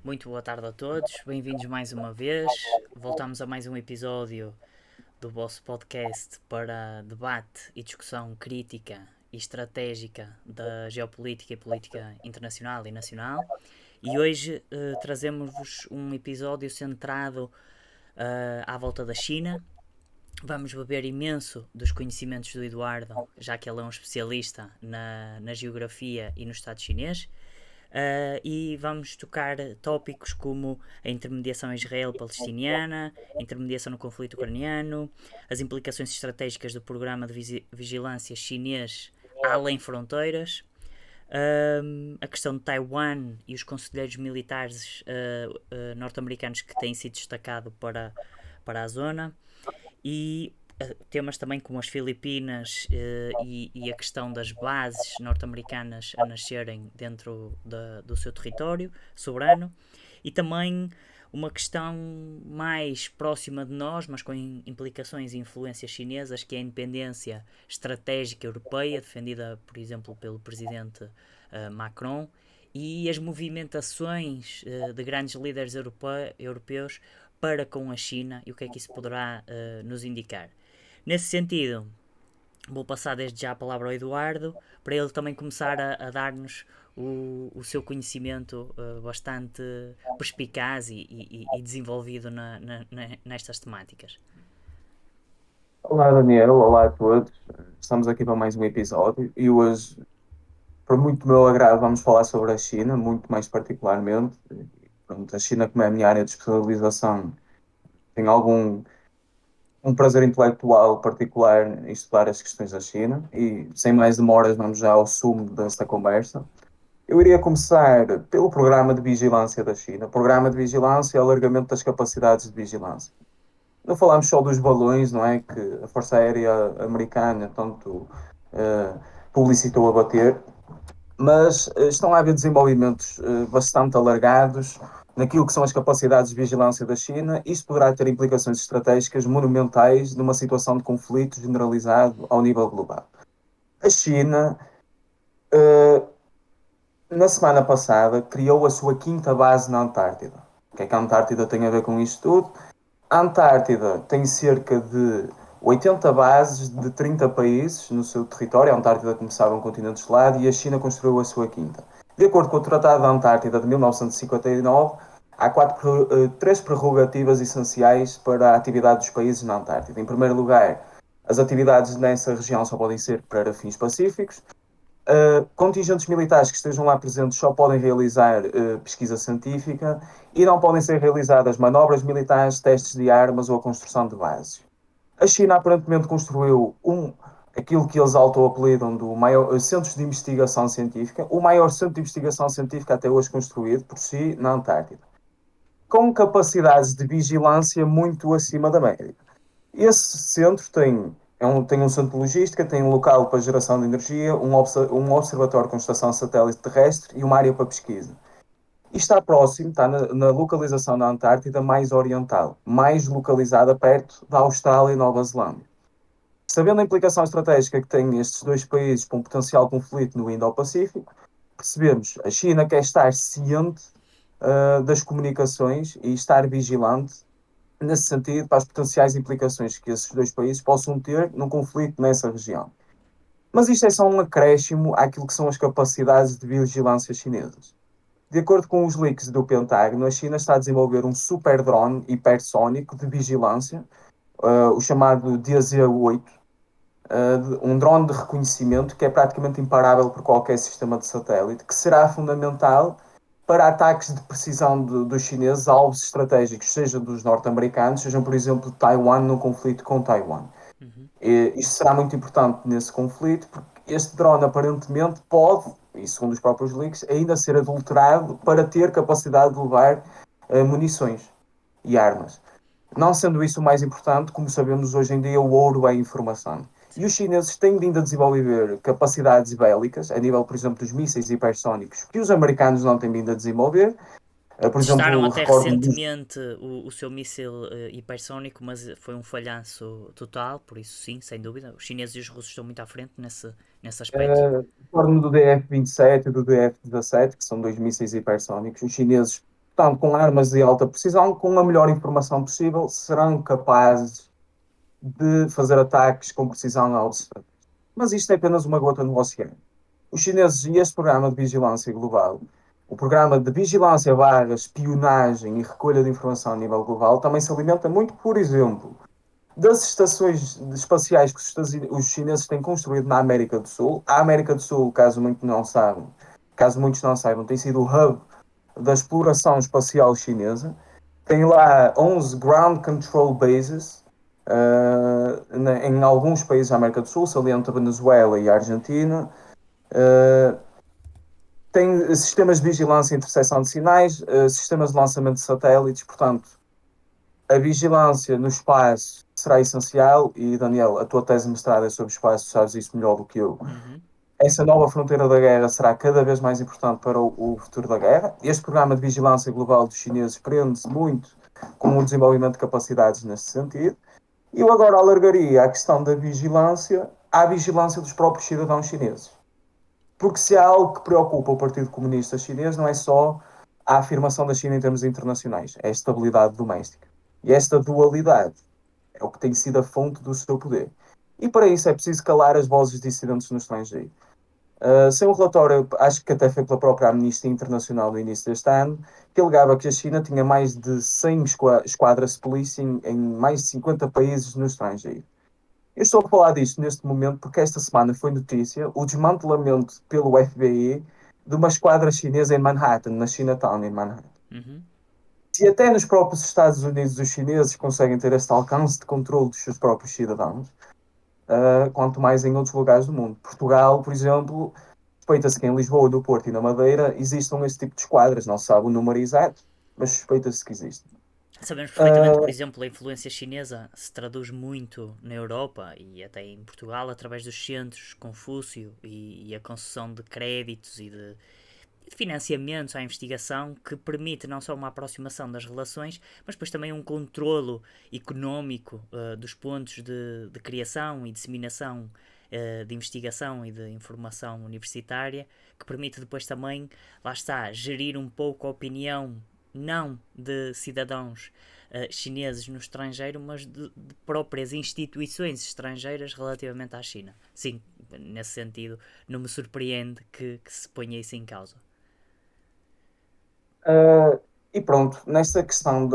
Muito boa tarde a todos, bem-vindos mais uma vez. Voltamos a mais um episódio do vosso podcast para debate e discussão crítica e estratégica da geopolítica e política internacional e nacional. E hoje trazemos-vos um episódio centrado à volta da China. Vamos beber imenso dos conhecimentos do Eduardo, já que ele é um especialista na geografia e no Estado chinês. E vamos tocar tópicos como a intermediação israel-palestiniana, a intermediação no conflito ucraniano, as implicações estratégicas do programa de vigilância chinês além fronteiras, a questão de Taiwan e os conselheiros militares norte-americanos que têm sido destacados para a zona, e temas também como as Filipinas e a questão das bases norte-americanas a nascerem dentro do seu território soberano, e também uma questão mais próxima de nós, mas com implicações e influências chinesas, que é a independência estratégica europeia, defendida, por exemplo, pelo presidente Macron, e as movimentações de grandes líderes europeus para com a China e o que é que isso poderá nos indicar. Nesse sentido, vou passar desde já a palavra ao Eduardo para ele também começar a dar-nos o seu conhecimento bastante perspicaz e desenvolvido nestas temáticas. Olá Daniel, olá a todos. Estamos aqui para mais um episódio e hoje, por muito meu agrado, vamos falar sobre a China, muito mais particularmente. Pronto, a China, como é a minha área de especialização, tenho um prazer intelectual particular em estudar as questões da China e, sem mais demoras, vamos já ao sumo desta conversa. Eu iria começar pelo programa de vigilância da China. Programa de vigilância é o alargamento das capacidades de vigilância. Não falamos só dos balões, não é? Que a Força Aérea Americana tanto publicitou a bater, mas estão a haver desenvolvimentos bastante alargados naquilo que são as capacidades de vigilância da China. Isto poderá ter implicações estratégicas monumentais numa situação de conflito generalizado ao nível global. A China, uh, na semana passada, criou a sua quinta base na Antártida. O que é que a Antártida tem a ver com isto tudo? A Antártida tem cerca de 80 bases de 30 países no seu território. A Antártida começava um continente gelado e a China construiu a sua quinta. De acordo com o Tratado da Antártida de 1959, há três prerrogativas essenciais para a atividade dos países na Antártida. Em primeiro lugar, as atividades nessa região só podem ser para fins pacíficos. Contingentes militares que estejam lá presentes só podem realizar pesquisa científica e não podem ser realizadas manobras militares, testes de armas ou a construção de bases. A China aparentemente construiu aquilo que eles auto-apelidam do maior centro de investigação científica, o maior centro de investigação científica até hoje construído por si na Antártida, com capacidades de vigilância muito acima da média. Esse centro tem um centro de logística, tem um local para geração de energia, um observatório com estação satélite terrestre e uma área para pesquisa. E está próximo, está na localização da Antártida mais oriental, mais localizada perto da Austrália e Nova Zelândia. Sabendo a implicação estratégica que têm estes dois países para um potencial conflito no Indo-Pacífico, percebemos que a China quer estar ciente das comunicações e estar vigilante nesse sentido para as potenciais implicações que esses dois países possam ter num conflito nessa região. Mas isto é só um acréscimo àquilo que são as capacidades de vigilância chinesas. De acordo com os leaks do Pentágono, a China está a desenvolver um super drone hipersónico de vigilância, o chamado DZ-8, um drone de reconhecimento que é praticamente imparável por qualquer sistema de satélite, que será fundamental para ataques de precisão dos chineses a alvos estratégicos, seja dos norte-americanos, seja, por exemplo, de Taiwan no conflito com Taiwan. Uhum. Isto será muito importante nesse conflito, porque este drone aparentemente pode, e segundo os próprios leaks, ainda ser adulterado para ter capacidade de levar munições e armas. Não sendo isso o mais importante, como sabemos hoje em dia, o ouro é a informação. E Sim. os chineses têm vindo a desenvolver capacidades bélicas, a nível, por exemplo, dos mísseis hipersónicos, que os americanos não têm vindo a desenvolver. Por Testaram exemplo, até recordo-me recentemente o seu míssil hipersónico, mas foi um falhanço total, por isso sim, sem dúvida. Os chineses e os russos estão muito à frente nesse aspecto. recordo do DF-27 e do DF-17, que são dois mísseis hipersónicos. Os chineses portanto, com armas de alta precisão, com a melhor informação possível, serão capazes de fazer ataques com precisão aos. Mas isto é apenas uma gota no oceano. Os chineses e este programa de vigilância global, o programa de vigilância barra espionagem e recolha de informação a nível global, também se alimenta muito, por exemplo, das estações espaciais que os chineses têm construído na América do Sul. A América do Sul, caso muitos não saibam, tem sido o hub da exploração espacial chinesa. Tem lá 11 ground control bases em alguns países da América do Sul, saliento a Venezuela e a Argentina. Tem sistemas de vigilância e interseção de sinais, sistemas de lançamento de satélites, portanto, a vigilância no espaço será essencial e, Daniel, a tua tese de mestrado é sobre espaço, sabes isso melhor do que eu. Uhum. Essa nova fronteira da guerra será cada vez mais importante para o futuro da guerra. Este programa de vigilância global dos chineses prende-se muito com o desenvolvimento de capacidades nesse sentido. E eu agora alargaria a questão da vigilância à vigilância dos próprios cidadãos chineses. Porque se há algo que preocupa o Partido Comunista Chinês, não é só a afirmação da China em termos internacionais, é a estabilidade doméstica. E esta dualidade é o que tem sido a fonte do seu poder. E para isso é preciso calar as vozes dissidentes no estrangeiro. Sem um relatório, acho que até foi pela própria Amnistia Internacional no início deste ano, que alegava que a China tinha mais de 100 esquadras de polícia em mais de 50 países no estrangeiro. Eu estou a falar disto neste momento porque esta semana foi notícia o desmantelamento pelo FBI de uma esquadra chinesa em Manhattan, na Chinatown, em Manhattan. Uhum. Se até nos próprios Estados Unidos os chineses conseguem ter este alcance de controle dos seus próprios cidadãos, quanto mais em outros lugares do mundo. Portugal, por exemplo, suspeita-se que em Lisboa, no Porto e na Madeira existam esse tipo de esquadras. Não se sabe o número exato, mas suspeita-se que existem. Sabemos perfeitamente, por exemplo, a influência chinesa se traduz muito na Europa e até em Portugal através dos centros Confúcio e a concessão de créditos e de financiamentos à investigação que permite não só uma aproximação das relações, mas depois também um controlo económico dos pontos de criação e disseminação de investigação e de informação universitária, que permite depois também, lá está, gerir um pouco a opinião não de cidadãos chineses no estrangeiro, mas de próprias instituições estrangeiras relativamente à China. Sim, nesse sentido, não me surpreende que se ponha isso em causa. E pronto, nesta questão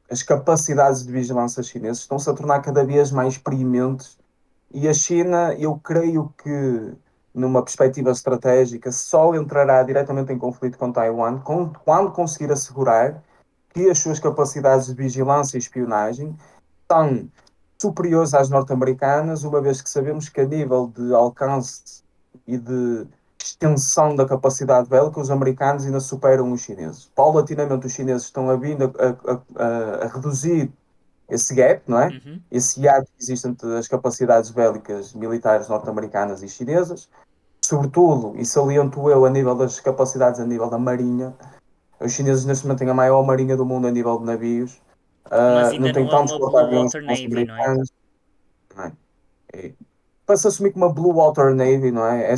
as capacidades de vigilância chinesas estão-se a tornar cada vez mais preementes e a China, eu creio que, numa perspectiva estratégica, só entrará diretamente em conflito com Taiwan quando conseguir assegurar que as suas capacidades de vigilância e espionagem são superiores às norte-americanas, uma vez que sabemos que a nível de alcance e de extensão da capacidade bélica, os americanos ainda superam os chineses. Paulatinamente, os chineses estão a vir a reduzir esse gap, não é? Uhum. Esse hiato que existe entre as capacidades bélicas militares norte-americanas e chinesas, sobretudo, e saliento eu, a nível das capacidades a nível da marinha. Os chineses neste momento têm a maior marinha do mundo a nível de navios. Mas Não ainda têm não é tantos uma Blue porta-aviões Water como os Navy, não é? americanos. Não é? Para se assumir que uma Blue Water Navy, não é?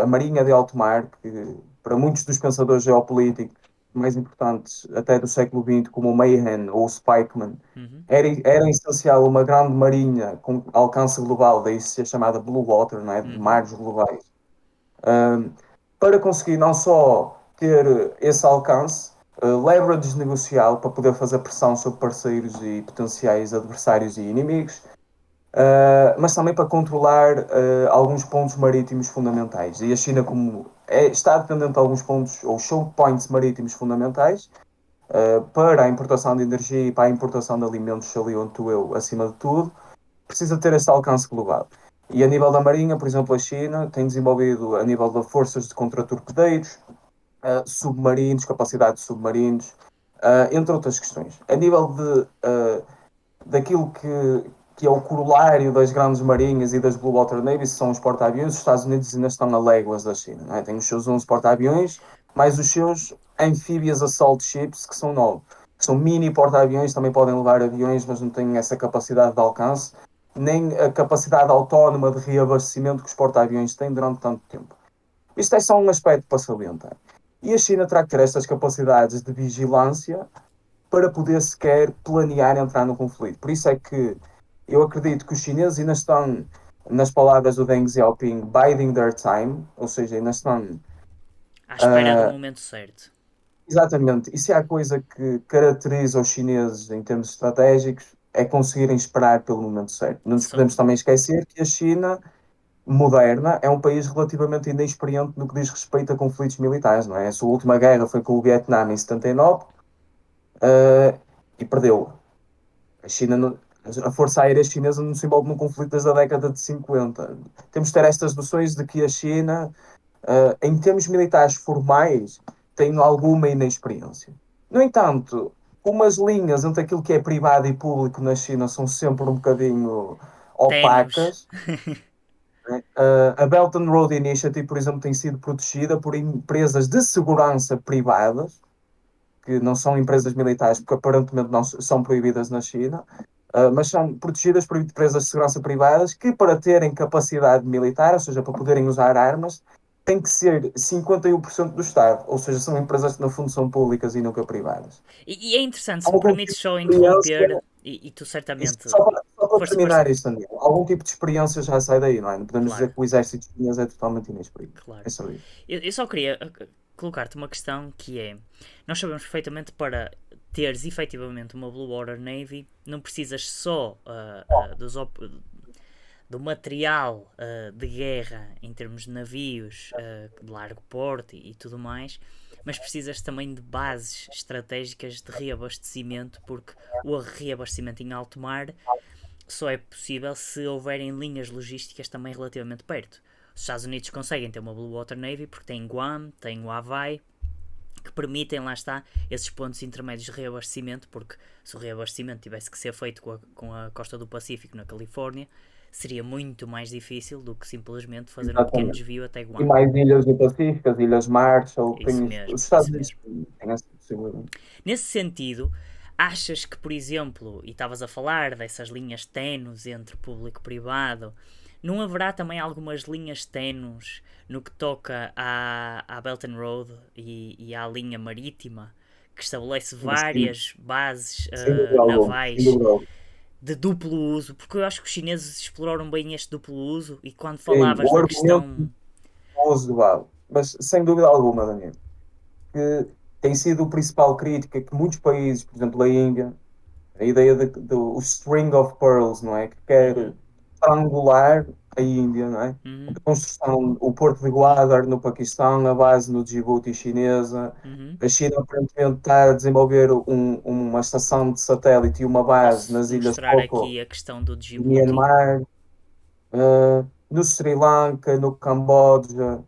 A marinha de alto mar, que para muitos dos pensadores geopolíticos mais importantes até do século XX, como o Mahan ou o Spikeman, Uhum. era essencial uma grande marinha com alcance global, daí ser chamada Blue Water, não é? De Uhum. mares globais, para conseguir não só ter esse alcance, leverage negocial para poder fazer pressão sobre parceiros e potenciais adversários e inimigos, mas também para controlar alguns pontos marítimos fundamentais. E a China, como está dependente de alguns pontos ou choke points marítimos fundamentais, para a importação de energia e para a importação de alimentos, saliento eu, acima de tudo, precisa ter esse alcance global. E a nível da Marinha, por exemplo, a China tem desenvolvido, a nível de forças de contra-torpedeiros, submarinos, capacidade de submarinos, entre outras questões. A nível daquilo que é o corolário das grandes marinhas e das Blue Water Navies, são os porta-aviões, os Estados Unidos ainda estão a léguas da China. Não é? Tem os seus 11 porta-aviões, mais os seus amphibious assault ships, que são 9. Que são mini porta-aviões, também podem levar aviões, mas não têm essa capacidade de alcance, nem a capacidade autónoma de reabastecimento que os porta-aviões têm durante tanto tempo. Isto é só um aspecto para salientar. E a China terá que ter estas capacidades de vigilância para poder sequer planear entrar no conflito. Por isso é que eu acredito que os chineses ainda estão, nas palavras do Deng Xiaoping, biding their time, ou seja, ainda estão. À espera do Uh, momento certo. exatamente, e se há coisa que caracteriza os chineses em termos estratégicos, é conseguirem esperar pelo momento certo. Não nos podemos São, também esquecer que a China moderna é um país relativamente inexperiente no que diz respeito a conflitos militares, não é? A sua última guerra foi com o Vietnã em 79, e perdeu. A China, a Força Aérea Chinesa não se envolve num conflito desde a década de 50. Temos de ter estas noções de que a China, em termos militares formais, tem alguma inexperiência. No entanto, como as linhas entre aquilo que é privado e público na China são sempre um bocadinho tenos. opacas, né? A Belt and Road Initiative, por exemplo, tem sido protegida por empresas de segurança privadas, que não são empresas militares, porque aparentemente não são proibidas na China, mas são protegidas por empresas de segurança privadas que, para terem capacidade militar, ou seja, para poderem usar armas, tem que ser 51% do Estado, ou seja, são empresas que, no fundo, são públicas e nunca privadas. E é interessante, se me Algum permites tipo só de interromper, experiência, e tu certamente. só para Força, força. terminar isto, Daniel, algum tipo de experiência já sai daí, não é? Não podemos Claro, dizer que o exército chinês é totalmente inexperiente. claro. É só isso. Eu só queria colocar-te uma questão que é: nós sabemos perfeitamente para teres efetivamente uma Blue Water Navy, não precisas só do material de guerra em termos de navios de largo porte e tudo mais, mas precisas também de bases estratégicas de reabastecimento, porque o reabastecimento em alto mar só é possível se houverem linhas logísticas também relativamente perto. Os Estados Unidos conseguem ter uma Blue Water Navy porque tem Guam, tem o Havaí, que permitem, lá está, esses pontos intermédios de reabastecimento, porque se o reabastecimento tivesse que ser feito com a costa do Pacífico na Califórnia, seria muito mais difícil do que simplesmente fazer um pequeno Exatamente. desvio até E Guam. mais ilhas do Pacífico, as Ilhas Marshall, Isso os mesmo, Estados isso Unidos mesmo. têm essa possibilidade. Nesse sentido, achas que, por exemplo, e estavas a falar dessas linhas tenues entre público e privado, não haverá também algumas linhas tenues no que toca à Belt and Road e à linha marítima, que estabelece Sim, várias bases sem dúvida alguma, sem navais dúvida alguma. de duplo uso? Porque eu acho que os chineses exploraram bem este duplo uso e quando Sim, falavas o da argumento questão. não uso vale, mas sem dúvida alguma, Daniel, que tem sido o principal crítica que muitos países, por exemplo, a Índia, a ideia do string of pearls, não é? Que quer Uhum, estrangular a Índia, não é? uhum, A construção, o porto de Gwadar no Paquistão, a base no Djibouti chinesa. uhum. A China aparentemente está a desenvolver uma estação de satélite e uma base Posso nas Ilhas mostrar Coco aqui a questão do de Djibouti? Myanmar, no Sri Lanka, no Camboja,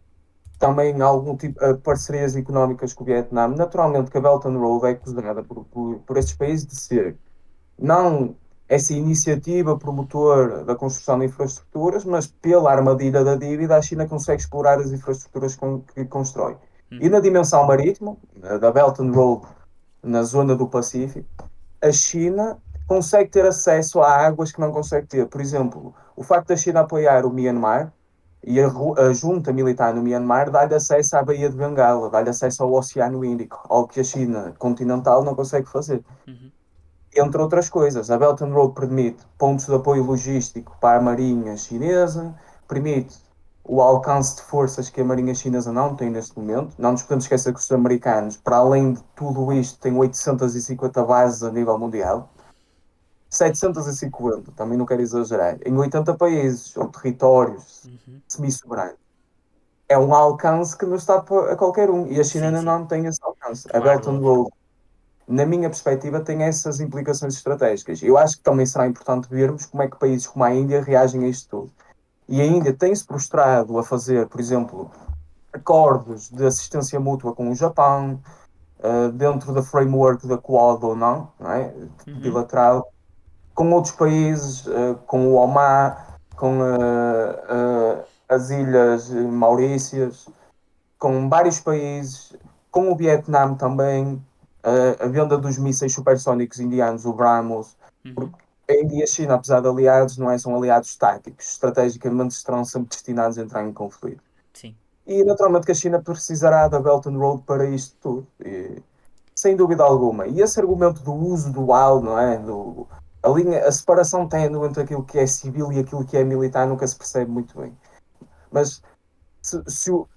também há algum tipo de parcerias económicas com o Vietnã. Naturalmente que a Belt and Road é acusada por estes países de ser não essa iniciativa promotora da construção de infraestruturas, mas pela armadilha da dívida, a China consegue explorar as infraestruturas que constrói. E Uhum, na dimensão marítima, da Belt and Road, na zona do Pacífico, a China consegue ter acesso a águas que não consegue ter. Por exemplo, o facto da China apoiar o Myanmar e a junta militar no Myanmar dá-lhe acesso à Baía de Bengala, dá-lhe acesso ao Oceano Índico, algo que a China continental não consegue fazer. uhum. Entre outras coisas, a Belt and Road permite pontos de apoio logístico para a Marinha Chinesa, permite o alcance de forças que a Marinha Chinesa não tem neste momento. Não nos podemos esquecer que os americanos, para além de tudo isto, têm 850 bases a nível mundial. 750, também não quero exagerar, em 80 países ou territórios semi-soberanos. É um alcance que não está a qualquer um. E a China Sim, ainda sim. não tem esse alcance. A Claro, Belt and óbvio. Road, na minha perspectiva, tem essas implicações estratégicas. Eu acho que também será importante vermos como é que países como a Índia reagem a isto tudo. E a Índia tem-se prostrado a fazer, por exemplo, acordos de assistência mútua com o Japão, dentro da framework da Quad ou não é? Uhum, Bilateral, com outros países, com o Oman, com as Ilhas Maurícias, com vários países, com o Vietnã também, a venda dos mísseis supersónicos indianos, o BrahMos, uhum. porque a Índia e a China, apesar de aliados, não é, são aliados táticos, estrategicamente estarão sempre destinados a entrar em conflito. Sim. E naturalmente que a China precisará da Belt and Road para isto tudo. Sem dúvida alguma. E esse argumento do uso dual, não é? A separação ténue entre aquilo que é civil e aquilo que é militar nunca se percebe muito bem. Mas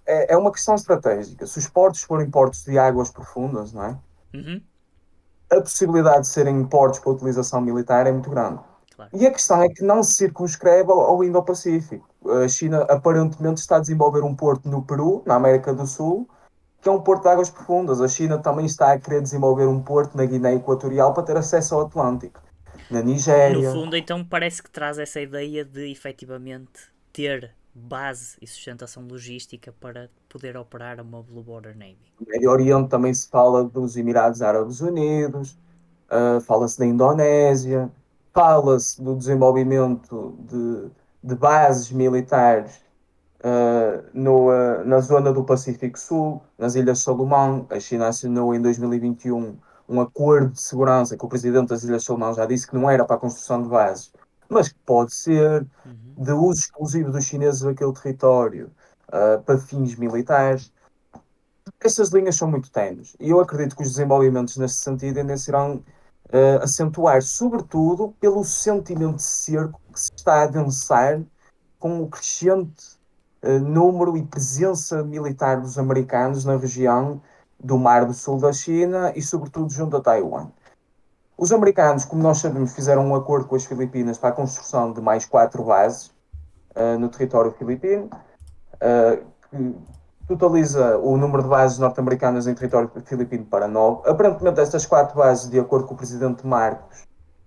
é uma questão estratégica. Se os portos forem portos de águas profundas, não é? Uhum, A possibilidade de serem portos para utilização militar é muito grande. claro. E a questão é que não se circunscreve ao Indo-Pacífico. A China aparentemente está a desenvolver um porto no Peru, na América do Sul, que é um porto de águas profundas. A China também está a querer desenvolver um porto na Guiné Equatorial para ter acesso ao Atlântico. Na No Nigéria. fundo, então, parece que traz essa ideia de efetivamente ter base e sustentação logística para poder operar uma Blue Border Navy. No Médio Oriente também se fala dos Emirados Árabes Unidos, fala-se da Indonésia, fala-se do desenvolvimento de bases militares na zona do Pacífico Sul, nas Ilhas Salomão. A China assinou em 2021 um acordo de segurança que o presidente das Ilhas Salomão já disse que não era para a construção de bases, mas que pode ser Uhum. de uso exclusivo dos chineses daquele território para fins militares. Estas linhas são muito ténues e eu acredito que os desenvolvimentos neste sentido ainda se irão acentuar, sobretudo pelo sentimento de cerco que se está a adensar com o crescente número e presença militar dos americanos na região do Mar do Sul da China e, sobretudo, junto a Taiwan. Os americanos, como nós sabemos, fizeram um acordo com as Filipinas para a construção de mais 4 bases no território filipino, que totaliza o número de bases norte-americanas em território filipino para 9. Aparentemente, estas 4 bases, de acordo com o presidente Marcos,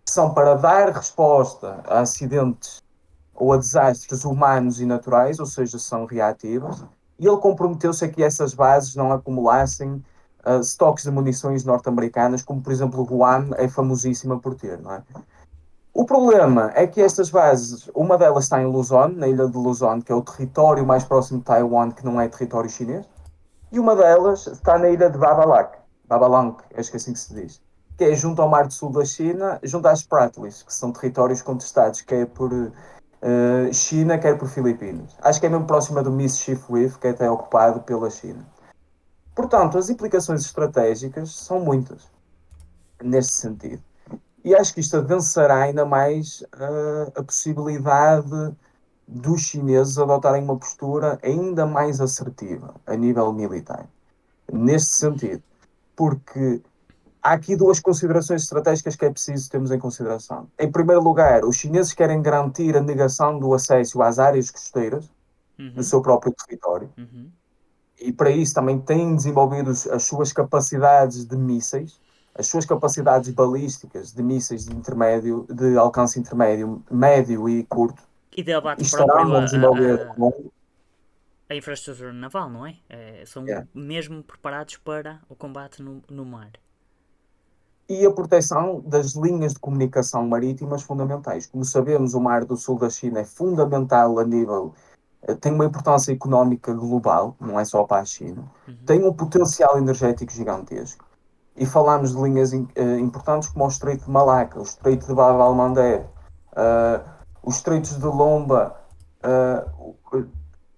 são para dar resposta a acidentes ou a desastres humanos e naturais, ou seja, são reativas, e ele comprometeu-se a que essas bases não acumulassem estoques de munições norte-americanas, como por exemplo Guam é famosíssima por ter, não é? O problema é que estas bases, uma delas está em Luzon, na ilha de Luzon, que é o território mais próximo de Taiwan, que não é território chinês, e uma delas está na ilha de Babalang, acho que é assim que se diz, que é junto ao Mar do Sul da China, junto às Spratlys, que são territórios contestados, quer por China, quer por Filipinas. Acho que é mesmo próxima do Mischief Reef, que é até ocupado pela China. Portanto, as implicações estratégicas são muitas neste sentido. E acho que isto avançará ainda mais a possibilidade dos chineses adotarem uma postura ainda mais assertiva a nível militar. Neste sentido, porque há aqui 2 considerações estratégicas que é preciso termos em consideração. Em primeiro lugar, os chineses querem garantir a negação do acesso às áreas costeiras do Uhum. seu próprio território, Uhum. e para isso também têm desenvolvido as suas capacidades de mísseis, as suas capacidades balísticas de mísseis de intermédio, de alcance intermédio, médio e curto, E de e abate próprio estarão a desenvolver com, a infraestrutura naval, não é? São yeah, mesmo preparados para o combate no mar. e a proteção das linhas de comunicação marítimas fundamentais. Como sabemos, o Mar do Sul da China é fundamental a nível, tem uma importância económica global, não é só para a China, Uhum. tem um potencial energético gigantesco. E falámos de linhas importantes como o Estreito de Malaca, o Estreito de Bab al-Mandeb, os Estreitos de Lomba,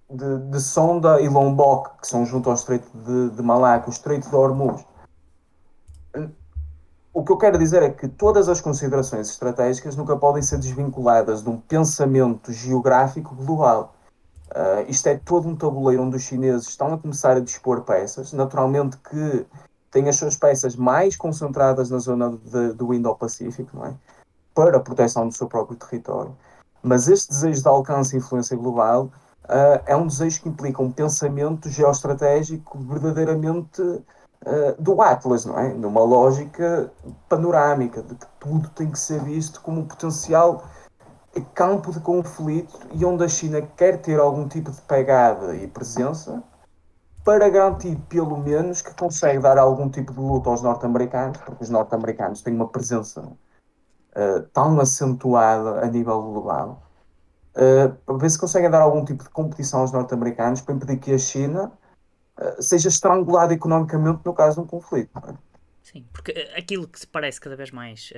de Sonda e Lombok, que são junto ao Estreito de Malaca, o Estreito de Hormuz. O que eu quero dizer é que todas as considerações estratégicas nunca podem ser desvinculadas de um pensamento geográfico global. Isto é todo um tabuleiro onde os chineses estão a começar a dispor peças, naturalmente que têm as suas peças mais concentradas na zona do Indo-Pacífico, não é? Para a proteção do seu próprio território. Mas este desejo de alcance e influência global é um desejo que implica um pensamento geoestratégico verdadeiramente do Atlas, não é? Numa lógica panorâmica, de que tudo tem que ser visto como um potencial campo de conflito e onde a China quer ter algum tipo de pegada e presença para garantir, pelo menos, que consegue dar algum tipo de luta aos norte-americanos, porque os norte-americanos têm uma presença tão acentuada a nível global, para ver se conseguem dar algum tipo de competição aos norte-americanos para impedir que a China seja estrangulada economicamente no caso de um conflito. Não é? Sim, porque aquilo que se parece cada vez mais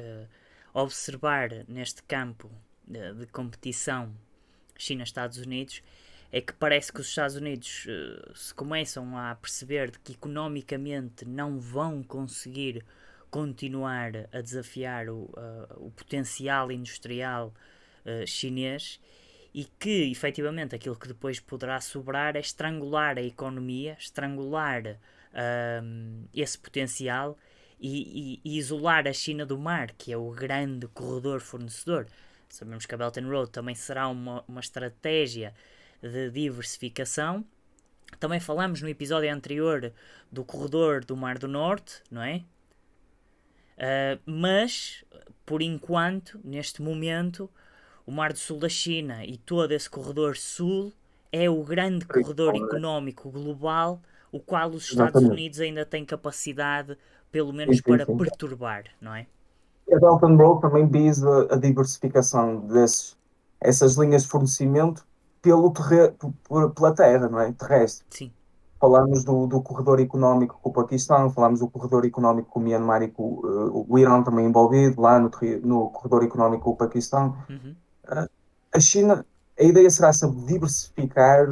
observar neste campo de competição China-Estados Unidos é que parece que os Estados Unidos se começam a perceber de que economicamente não vão conseguir continuar a desafiar o potencial industrial chinês e que efetivamente aquilo que depois poderá sobrar é estrangular a economia, estrangular esse potencial e isolar a China do mar, que é o grande corredor fornecedor. Sabemos que a Belt and Road também será uma estratégia de diversificação. Também falamos no episódio anterior do corredor do Mar do Norte, não é? Mas, por enquanto, neste momento, o Mar do Sul da China e todo esse corredor sul é o grande corredor económico global, o qual os Estados Exatamente. Unidos ainda têm capacidade, pelo Sim, menos, sim, para sim. perturbar, não é? E a Belt and Road também visa a diversificação essas linhas de fornecimento pela terra, não é? Terrestre. Sim. Falámos do corredor económico com o Paquistão, falámos do corredor económico com o Myanmar e com o Irão também envolvido, lá no corredor económico com o Paquistão. Uhum. A China, a ideia será sempre diversificar,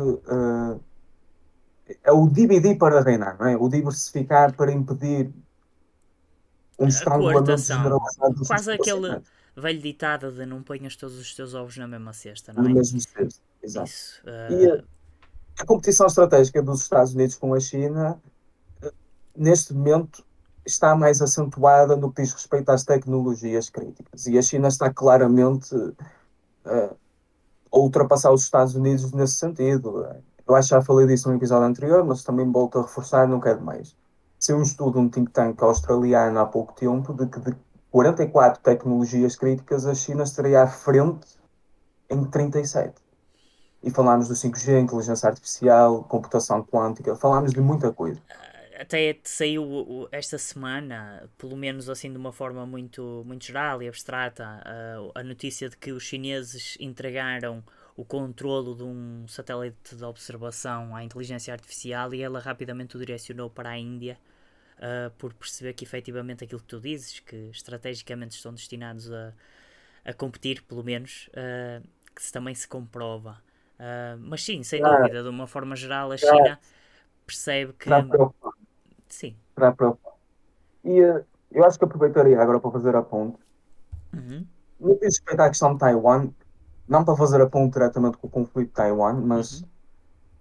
é o dividir para reinar, não é? O diversificar para impedir um A estrangulamento coartação. generalizado dos seus Quase aquele conhecimentos velho ditado de não ponhas todos os teus ovos na mesma cesta, não no é? mesmo cesto. Exato. Isso. E a competição estratégica dos Estados Unidos com a China, neste momento, está mais acentuada no que diz respeito às tecnologias críticas. E a China está claramente a ultrapassar os Estados Unidos nesse sentido. Eu acho que já falei disso no episódio anterior, mas também volto a reforçar, não quero mais. Saiu um estudo de um think tank australiano há pouco tempo de que de 44 tecnologias críticas a China estaria à frente em 37. E falámos do 5G, inteligência artificial, computação quântica, falámos de muita coisa. até saiu esta semana, pelo menos assim de uma forma muito geral e abstrata, a notícia de que os chineses entregaram o controlo de um satélite de observação à inteligência artificial e ela rapidamente o direcionou para a Índia, por perceber que efetivamente aquilo que tu dizes, que estrategicamente estão destinados a competir, pelo menos, que também se comprova. Mas sim, sem Será, dúvida, de uma forma geral, a será, China percebe será que preocupante. sim. Será preocupante. E eu acho que aproveitaria agora para fazer a ponte. Uhum, No que diz respeito à questão de Taiwan, não para fazer a ponte diretamente com o conflito de Taiwan, mas uhum,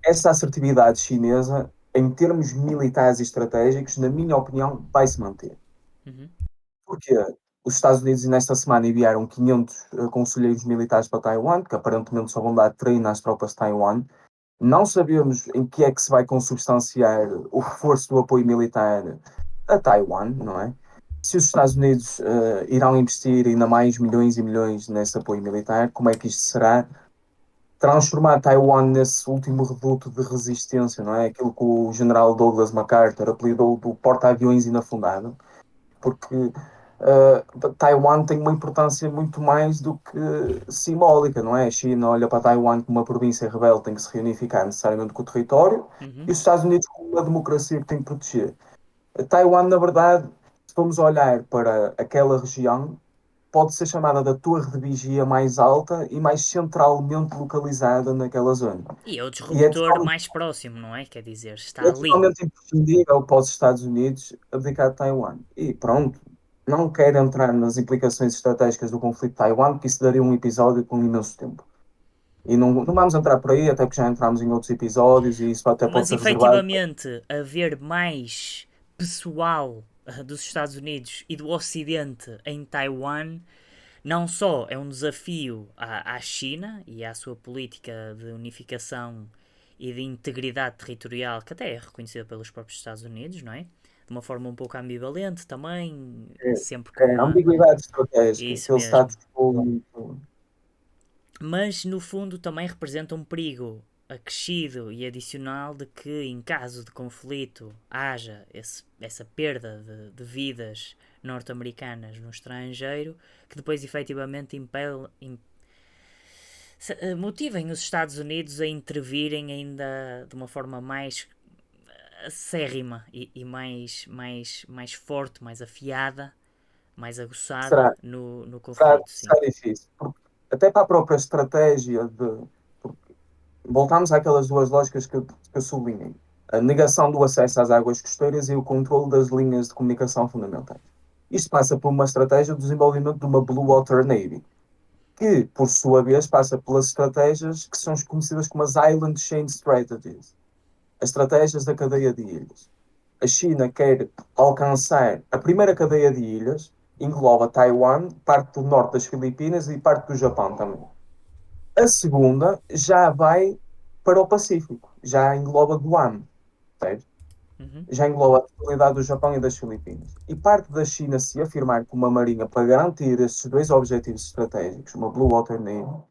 essa assertividade chinesa, em termos militares e estratégicos, na minha opinião, vai se manter. uhum. Porque os Estados Unidos, nesta semana, enviaram 500 conselheiros militares para Taiwan, que aparentemente só vão dar treino às tropas de Taiwan. Não sabemos em que é que se vai consubstanciar o reforço do apoio militar a Taiwan, não é? Se os Estados Unidos irão investir ainda mais milhões e milhões nesse apoio militar, como é que isto será? Transformar Taiwan nesse último reduto de resistência, não é? Aquilo que o general Douglas MacArthur apelidou do porta-aviões inafundado, porque Taiwan tem uma importância muito mais do que simbólica, não é? A China olha para Taiwan como uma província rebelde, tem que se reunificar necessariamente com o território, Uhum. e os Estados Unidos como uma democracia que tem que proteger. Taiwan, na verdade, se formos olhar para aquela região, pode ser chamada da torre de vigia mais alta e mais centralmente localizada naquela zona. E é o E é disruptor totalmente, mais próximo, não é? Quer dizer, está é ali. totalmente imprescindível para os Estados Unidos abdicar de Taiwan. E pronto, não quero entrar nas implicações estratégicas do conflito de Taiwan, porque isso daria um episódio com imenso tempo. E não vamos entrar por aí, até porque já entramos em outros episódios e isso até pode Mas ser reservado. efetivamente, haver mais pessoal dos Estados Unidos e do Ocidente em Taiwan não só é um desafio à China e à sua política de unificação e de integridade territorial, que até é reconhecida pelos próprios Estados Unidos, não é? De uma forma um pouco ambivalente também, É, sempre com é a uma. ambiguidade estratégica, Isso aquele status mesmo. quo muito. Mas no fundo também representa um perigo acrescido e adicional de que, em caso de conflito, haja essa perda de vidas norte-americanas no estrangeiro, que depois efetivamente motivem os Estados Unidos a intervirem ainda de uma forma mais acérrima e mais forte, mais afiada, mais aguçada Será, no será, conflito, sim. será difícil, porque até para a própria estratégia de. voltamos àquelas duas lógicas que eu sublinhei. A negação do acesso às águas costeiras e o controle das linhas de comunicação fundamentais. Isto passa por uma estratégia de desenvolvimento de uma Blue Water Navy, que, por sua vez, passa pelas estratégias que são conhecidas como as Island Chain Strategies, as estratégias da cadeia de ilhas. A China quer alcançar a primeira cadeia de ilhas, engloba Taiwan, parte do norte das Filipinas e parte do Japão também. A segunda já vai para o Pacífico, já engloba Guam, certo? Uhum. Já engloba a totalidade do Japão e das Filipinas. E parte da China se afirmar como uma marinha para garantir estes dois objetivos estratégicos, uma Blue Water Navy,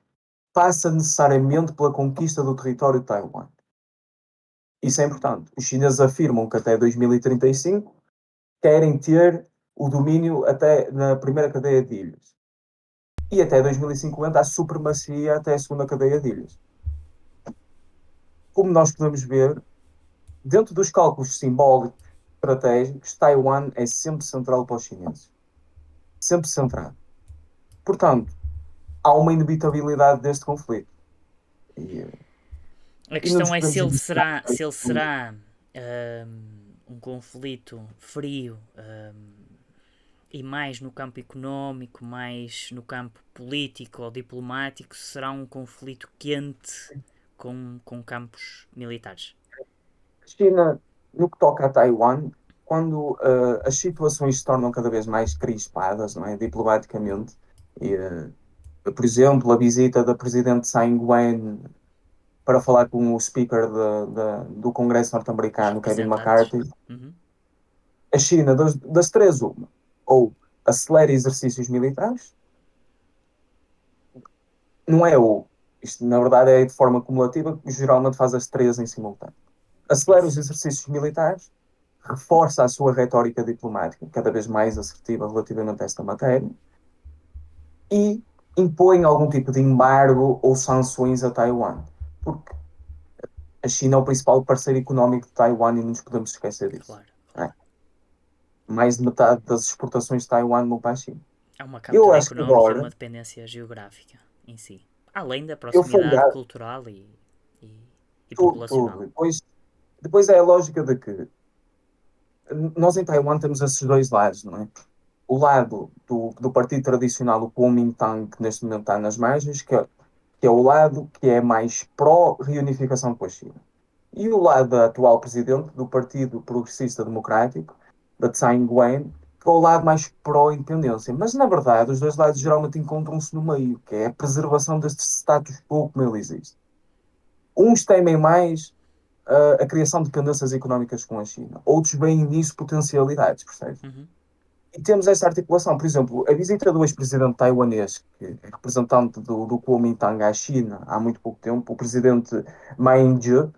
passa necessariamente pela conquista do território de Taiwan. Isso é importante. Os chineses afirmam que até 2035 querem ter o domínio até na primeira cadeia de ilhas. E até 2050 a supremacia até a segunda cadeia de ilhas. Como nós podemos ver, dentro dos cálculos simbólicos estratégicos, Taiwan é sempre central para os chineses. Sempre centrado. Portanto, há uma inevitabilidade deste conflito. E, A e nos questão é se ele países será, se ele será um conflito frio, e mais no campo económico, mais no campo político ou diplomático, será um conflito quente com campos militares. China, no que toca a Taiwan, quando as situações se tornam cada vez mais crispadas, não é, diplomaticamente, e, por exemplo, a visita da presidente Tsai Ing-wen para falar com o speaker do Congresso Os norte-americano, Kevin representantes. McCarthy, Uhum. a China, das três, uma, ou acelera exercícios militares, não é ou, isto na verdade é de forma cumulativa, geralmente faz as três em simultâneo. Acelera os Isso. exercícios militares, reforça a sua retórica diplomática, cada vez mais assertiva relativamente a esta matéria, e impõe algum tipo de embargo ou sanções a Taiwan. Porque a China é o principal parceiro económico de Taiwan e não nos podemos esquecer disso. Claro, É. claro. Mais de metade das exportações de Taiwan vão para a China. É uma Eu camada acho que económica e uma agora, dependência geográfica em si. Além da eu proximidade falhar cultural e, e tudo, populacional. tudo. Depois é a lógica de que nós em Taiwan temos esses dois lados, não é? O lado do partido tradicional, o Kuomintang, que neste momento está nas margens, que é o lado que é mais pró-reunificação com a China. E o lado da atual presidente do Partido Progressista Democrático, da Tsai Ing-wen, que é o lado mais pró-independência. Mas, na verdade, os dois lados geralmente encontram-se no meio, que é a preservação deste status quo como ele existe. Uns temem mais a criação de dependências económicas com a China. Outros veem nisso potencialidades, percebes? Uhum. E temos essa articulação. Por exemplo, a visita do ex-presidente taiwanês, que é representante do Kuomintang à China há muito pouco tempo, o presidente Ma Ying-jeou,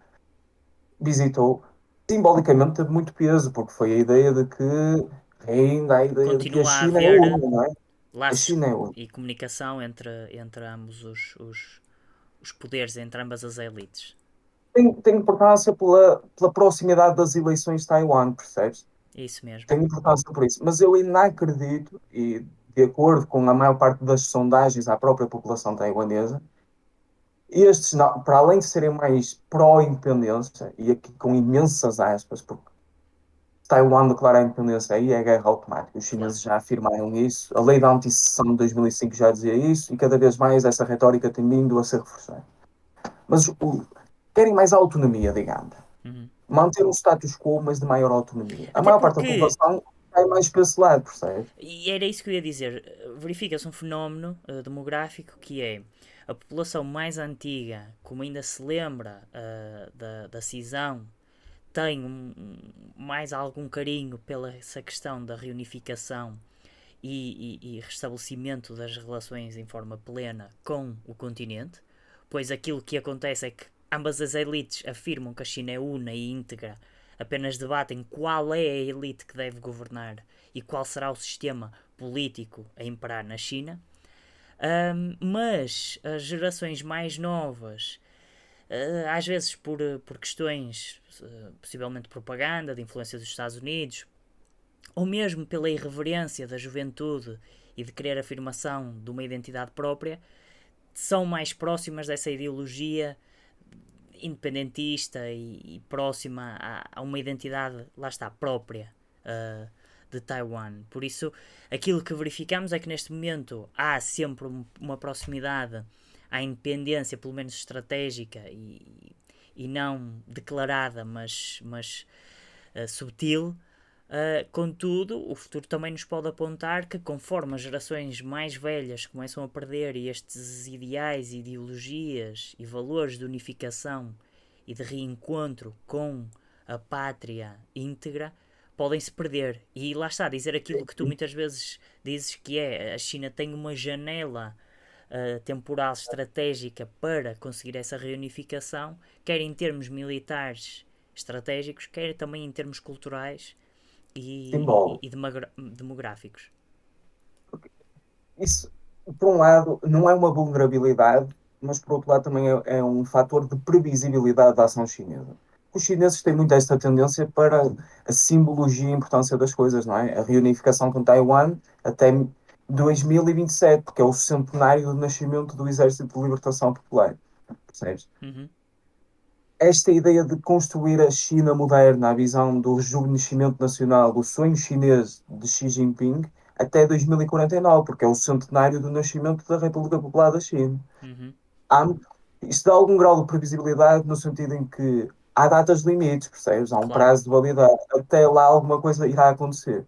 visitou, simbolicamente teve muito peso, porque foi a ideia de que ainda a ideia de que a Continua a China é haver uma, não é? A laços China é uma. e comunicação entre ambos os poderes, entre ambas as elites. Tem importância pela proximidade das eleições de Taiwan, percebes? É isso mesmo. Tem importância por isso. Mas eu ainda acredito, e de acordo com a maior parte das sondagens à própria população taiwanesa, estes, para além de serem mais pró-independência, e aqui com imensas aspas, porque Taiwan declara a independência aí é guerra automática. Os Claro. chineses já afirmaram isso, a lei da antissecessão de 2005 já dizia isso, e cada vez mais essa retórica tem vindo a ser reforçada. Mas querem mais autonomia, digamos. Uhum. Manter um status quo, mas de maior autonomia. A Até maior parte da porque, população vai mais para esse lado, percebe? e era isso que eu ia dizer, verifica-se um fenómeno demográfico que é a população mais antiga, como ainda se lembra da cisão, tem mais algum carinho pela essa questão da reunificação e restabelecimento das relações em forma plena com o continente, pois aquilo que acontece é que ambas as elites afirmam que a China é una e íntegra, apenas debatem qual é a elite que deve governar e qual será o sistema político a imperar na China. Mas as gerações mais novas, às vezes por questões, possivelmente de propaganda, de influência dos Estados Unidos, ou mesmo pela irreverência da juventude e de querer afirmação de uma identidade própria, são mais próximas dessa ideologia independentista e próxima a uma identidade, lá está, própria de Taiwan. Por isso, aquilo que verificamos é que neste momento há sempre uma proximidade à independência, pelo menos estratégica e não declarada, mas subtil. Contudo, o futuro também nos pode apontar que, conforme as gerações mais velhas começam a perder estes ideais, ideologias e valores de unificação e de reencontro com a pátria íntegra, podem-se perder. E lá está, dizer aquilo que tu muitas vezes dizes que é a China tem uma janela temporal estratégica para conseguir essa reunificação, quer em termos militares estratégicos, quer também em termos culturais Simbólico. e demográficos. Isso, por um lado, não é uma vulnerabilidade, mas por outro lado também é um fator de previsibilidade da ação chinesa. Os chineses têm muito esta tendência para a simbologia e a importância das coisas, não é? A reunificação com Taiwan até 2027, que é o centenário do nascimento do Exército de Libertação Popular, percebes? Uhum, Esta ideia de construir a China moderna, a visão do rejuvenescimento nacional, do sonho chinês de Xi Jinping, até 2049, porque é o centenário do nascimento da República Popular da China. uhum. Há, isto dá algum grau de previsibilidade no sentido em que há datas limites, percebes? Há um Claro. prazo de validade. Até lá alguma coisa irá acontecer.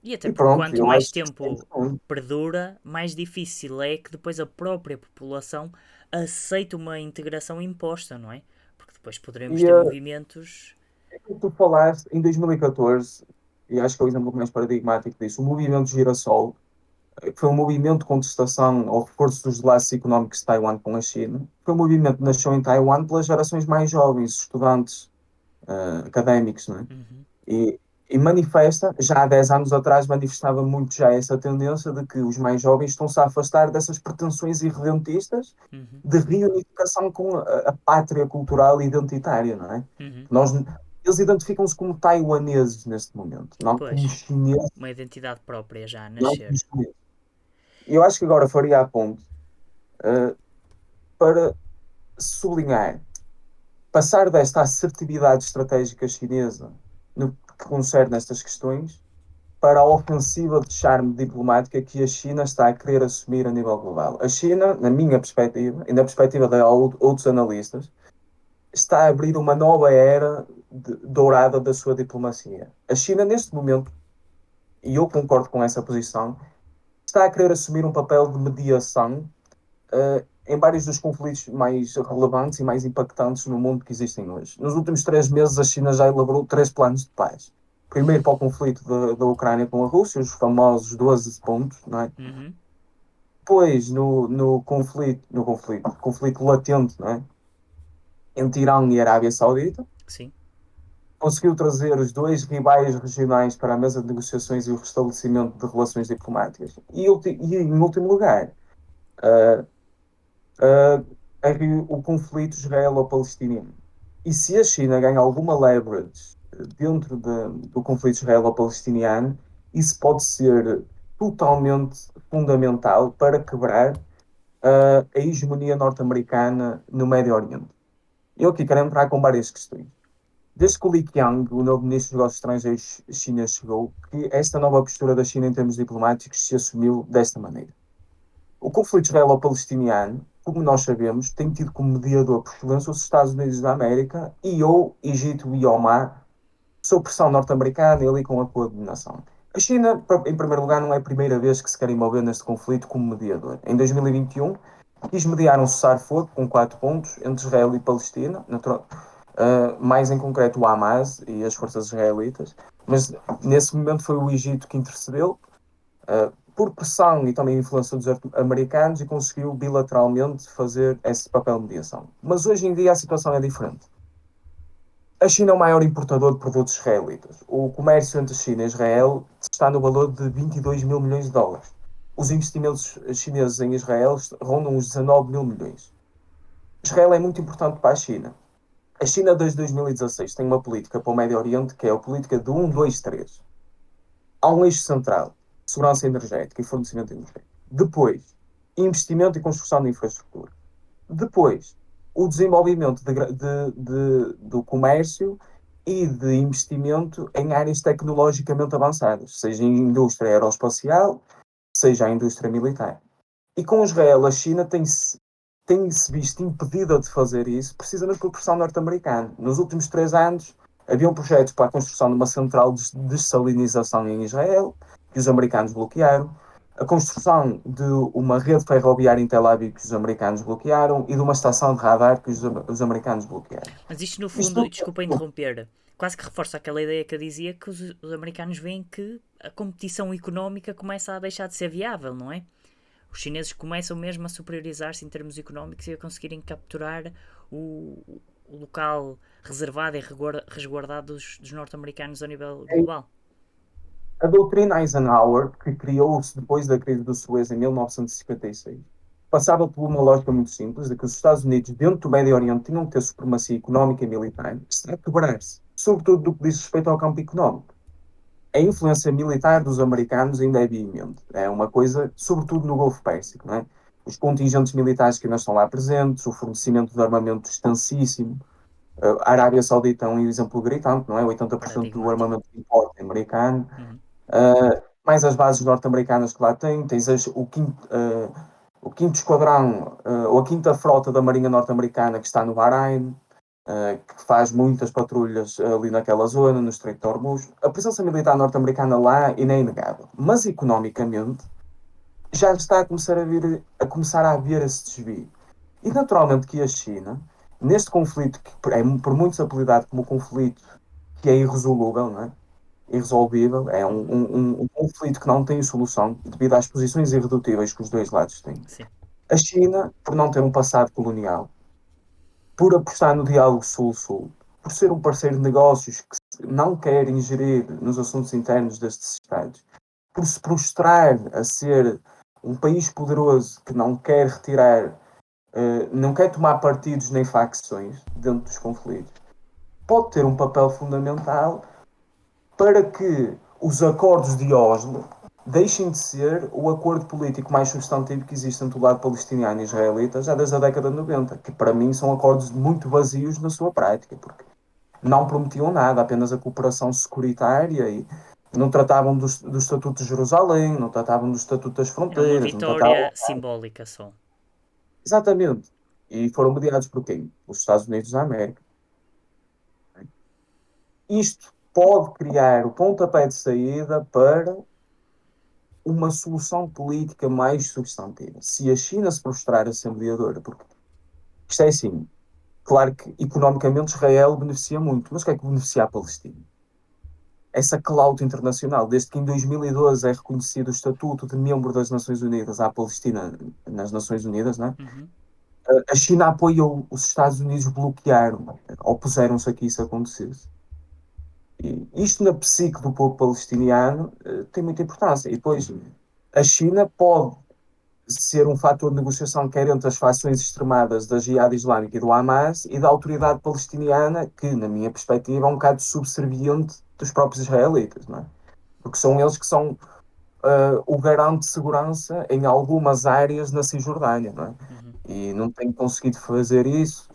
E até E porque pronto, quanto eu mais acho que isto é tempo importante. perdura, mais difícil é que depois a própria população aceite uma integração imposta, não é? Porque depois poderemos E ter movimentos. aquilo que tu falaste, em 2014, e acho que é o exemplo mais paradigmático disso, o movimento Girassol, que foi um movimento de contestação ao reforço dos laços económicos de Taiwan com a China. Foi um movimento que nasceu em Taiwan pelas gerações mais jovens, estudantes, académicos, não é? Uhum, E manifesta, já há 10 anos atrás, manifestava muito já essa tendência de que os mais jovens estão-se a afastar dessas pretensões irredentistas uhum, de reunificação com a pátria cultural e identitária, não é? uhum. Nós, eles identificam-se como taiwaneses neste momento, não como Pois, chineses, uma identidade própria já a não como nascer. chineses. E eu acho que agora faria a ponto para sublinhar, passar desta assertividade estratégica chinesa no que concerne estas questões para a ofensiva de charme diplomática que a China está a querer assumir a nível global. A China, na minha perspectiva, e na perspectiva de outros analistas, está a abrir uma nova era dourada da sua diplomacia. A China, neste momento, e eu concordo com essa posição, está a querer assumir um papel de mediação em vários dos conflitos mais relevantes e mais impactantes no mundo que existem hoje. Nos últimos 3 meses, a China já elaborou 3 planos de paz. Primeiro para o conflito da Ucrânia com a Rússia, os famosos 12 pontos, não é? Uhum, Depois, conflito latente, não é? Entre Irão e Arábia Saudita, sim. conseguiu trazer os dois rivais regionais para a mesa de negociações e o restabelecimento de relações diplomáticas. E em último lugar, uh, o conflito israelo-palestiniano. E se a China ganha alguma leverage dentro do conflito israelo-palestiniano, isso pode ser totalmente fundamental para quebrar a hegemonia norte-americana no Médio Oriente. Eu aqui quero entrar com várias questões. Desde que o Li Qiang, o novo ministro dos Negócios Estrangeiros chinês, chegou, que esta nova postura da China em termos diplomáticos se assumiu desta maneira. O conflito israelo-palestiniano, como nós sabemos, tem tido como mediador por excelência os Estados Unidos da América e ou Egito e Omar, sob pressão norte-americana e ali com a coordenação. A China, em primeiro lugar, não é a primeira vez que se quer envolver neste conflito como mediador. Em 2021, quis mediar um cessar-fogo com 4 pontos entre Israel e Palestina, mais em concreto o Hamas e as forças israelitas, mas nesse momento foi o Egito que intercedeu, por pressão e também influência dos americanos, e conseguiu bilateralmente fazer esse papel de mediação. Mas hoje em dia a situação é diferente. A China é o maior importador de produtos israelitas. O comércio entre China e Israel está no valor de 22 mil milhões de dólares. Os investimentos chineses em Israel rondam os 19 mil milhões. Israel é muito importante para a China. A China, desde 2016, tem uma política para o Médio Oriente que é a política de 1, 2, 3. Há um eixo central: segurança energética e fornecimento energético. Depois, investimento e construção de infraestrutura. Depois, o desenvolvimento do comércio e de investimento em áreas tecnologicamente avançadas, seja em indústria aeroespacial, seja a indústria militar. E com Israel, a China tem-se visto impedida de fazer isso precisamente pela pressão norte-americana. Nos últimos 3 anos, haviam projetos para a construção de uma central de dessalinização em Israel, que os americanos bloquearam, a construção de uma rede ferroviária em Tel Aviv, que os americanos bloquearam, e de uma estação de radar que os americanos bloquearam. Mas isto, no fundo, e Isto desculpa interromper, quase que reforça aquela ideia que eu dizia que os americanos veem que a competição económica começa a deixar de ser viável, não é? Os chineses começam mesmo a superiorizar-se em termos económicos e a conseguirem capturar o local reservado e resguardado dos norte-americanos a nível é global. a doutrina Eisenhower, que criou-se depois da crise do Suez em 1956, passava por uma lógica muito simples, de que os Estados Unidos, dentro do Médio Oriente, tinham que ter supremacia económica e militar, que está a quebrar-se, sobretudo do que diz respeito ao campo económico. A influência militar dos americanos ainda é veemente. É uma coisa, sobretudo no Golfo Pérsico, não é? Os contingentes militares que ainda estão lá presentes, o fornecimento de armamento extensíssimo. A Arábia Saudita é um exemplo gritante, não é? 80% do Paradigmático. armamento que importa é americano. Uhum. Mais as bases norte-americanas que lá têm, tens o quinto esquadrão, ou a quinta frota da Marinha Norte-Americana que está no Bahrein, que faz muitas patrulhas ali naquela zona, no Estreito de Hormuz. A presença militar norte-americana lá ainda é inegável, mas economicamente já está a começar a haver esse desvio. E naturalmente que a China, neste conflito que é por muitos apelidado como conflito que é irresolúvel, não é? Irresolvível, é um, Uhum. um, um conflito que não tem solução devido às posições irredutíveis que os dois lados têm. Sim. A China, por não ter um passado colonial, por apostar no diálogo sul-sul, por ser um parceiro de negócios que não quer ingerir nos assuntos internos destes Estados, por se prostrar a ser um país poderoso que não quer retirar, não quer tomar partidos nem facções dentro dos conflitos, pode ter um papel fundamental para que os acordos de Oslo deixem de ser o acordo político mais substantivo que existe entre o lado palestiniano e israelita já desde a década de 90, que para mim são acordos muito vazios na sua prática, porque não prometiam nada, apenas a cooperação securitária e não tratavam do Estatuto de Jerusalém, não tratavam do Estatuto das Era uma Fronteiras, não tratavam. vitória simbólica só. Exatamente. E foram mediados por quem? Os Estados Unidos da América. Isto pode criar o pontapé de saída para uma solução política mais substantiva. Se a China se prostrar a ser mediadora, porque isto é assim, claro que economicamente Israel beneficia muito, mas o que é que beneficia a Palestina? Essa clout internacional, desde que em 2012 é reconhecido o estatuto de membro das Nações Unidas à Palestina nas Nações Unidas, não é? Uhum. A China apoiou, os Estados Unidos bloquearam, opuseram-se a que isso acontecesse. E isto na psique do povo palestiniano tem muita importância. E depois, a China pode ser um fator de negociação quer entre as fações extremadas da Jihad Islâmica e do Hamas e da autoridade palestiniana, que, na minha perspectiva, é um bocado subserviente dos próprios israelitas, não é? Porque são eles que são o garante de segurança em algumas áreas na Cisjordânia, não é? Uhum. E não têm conseguido fazer isso.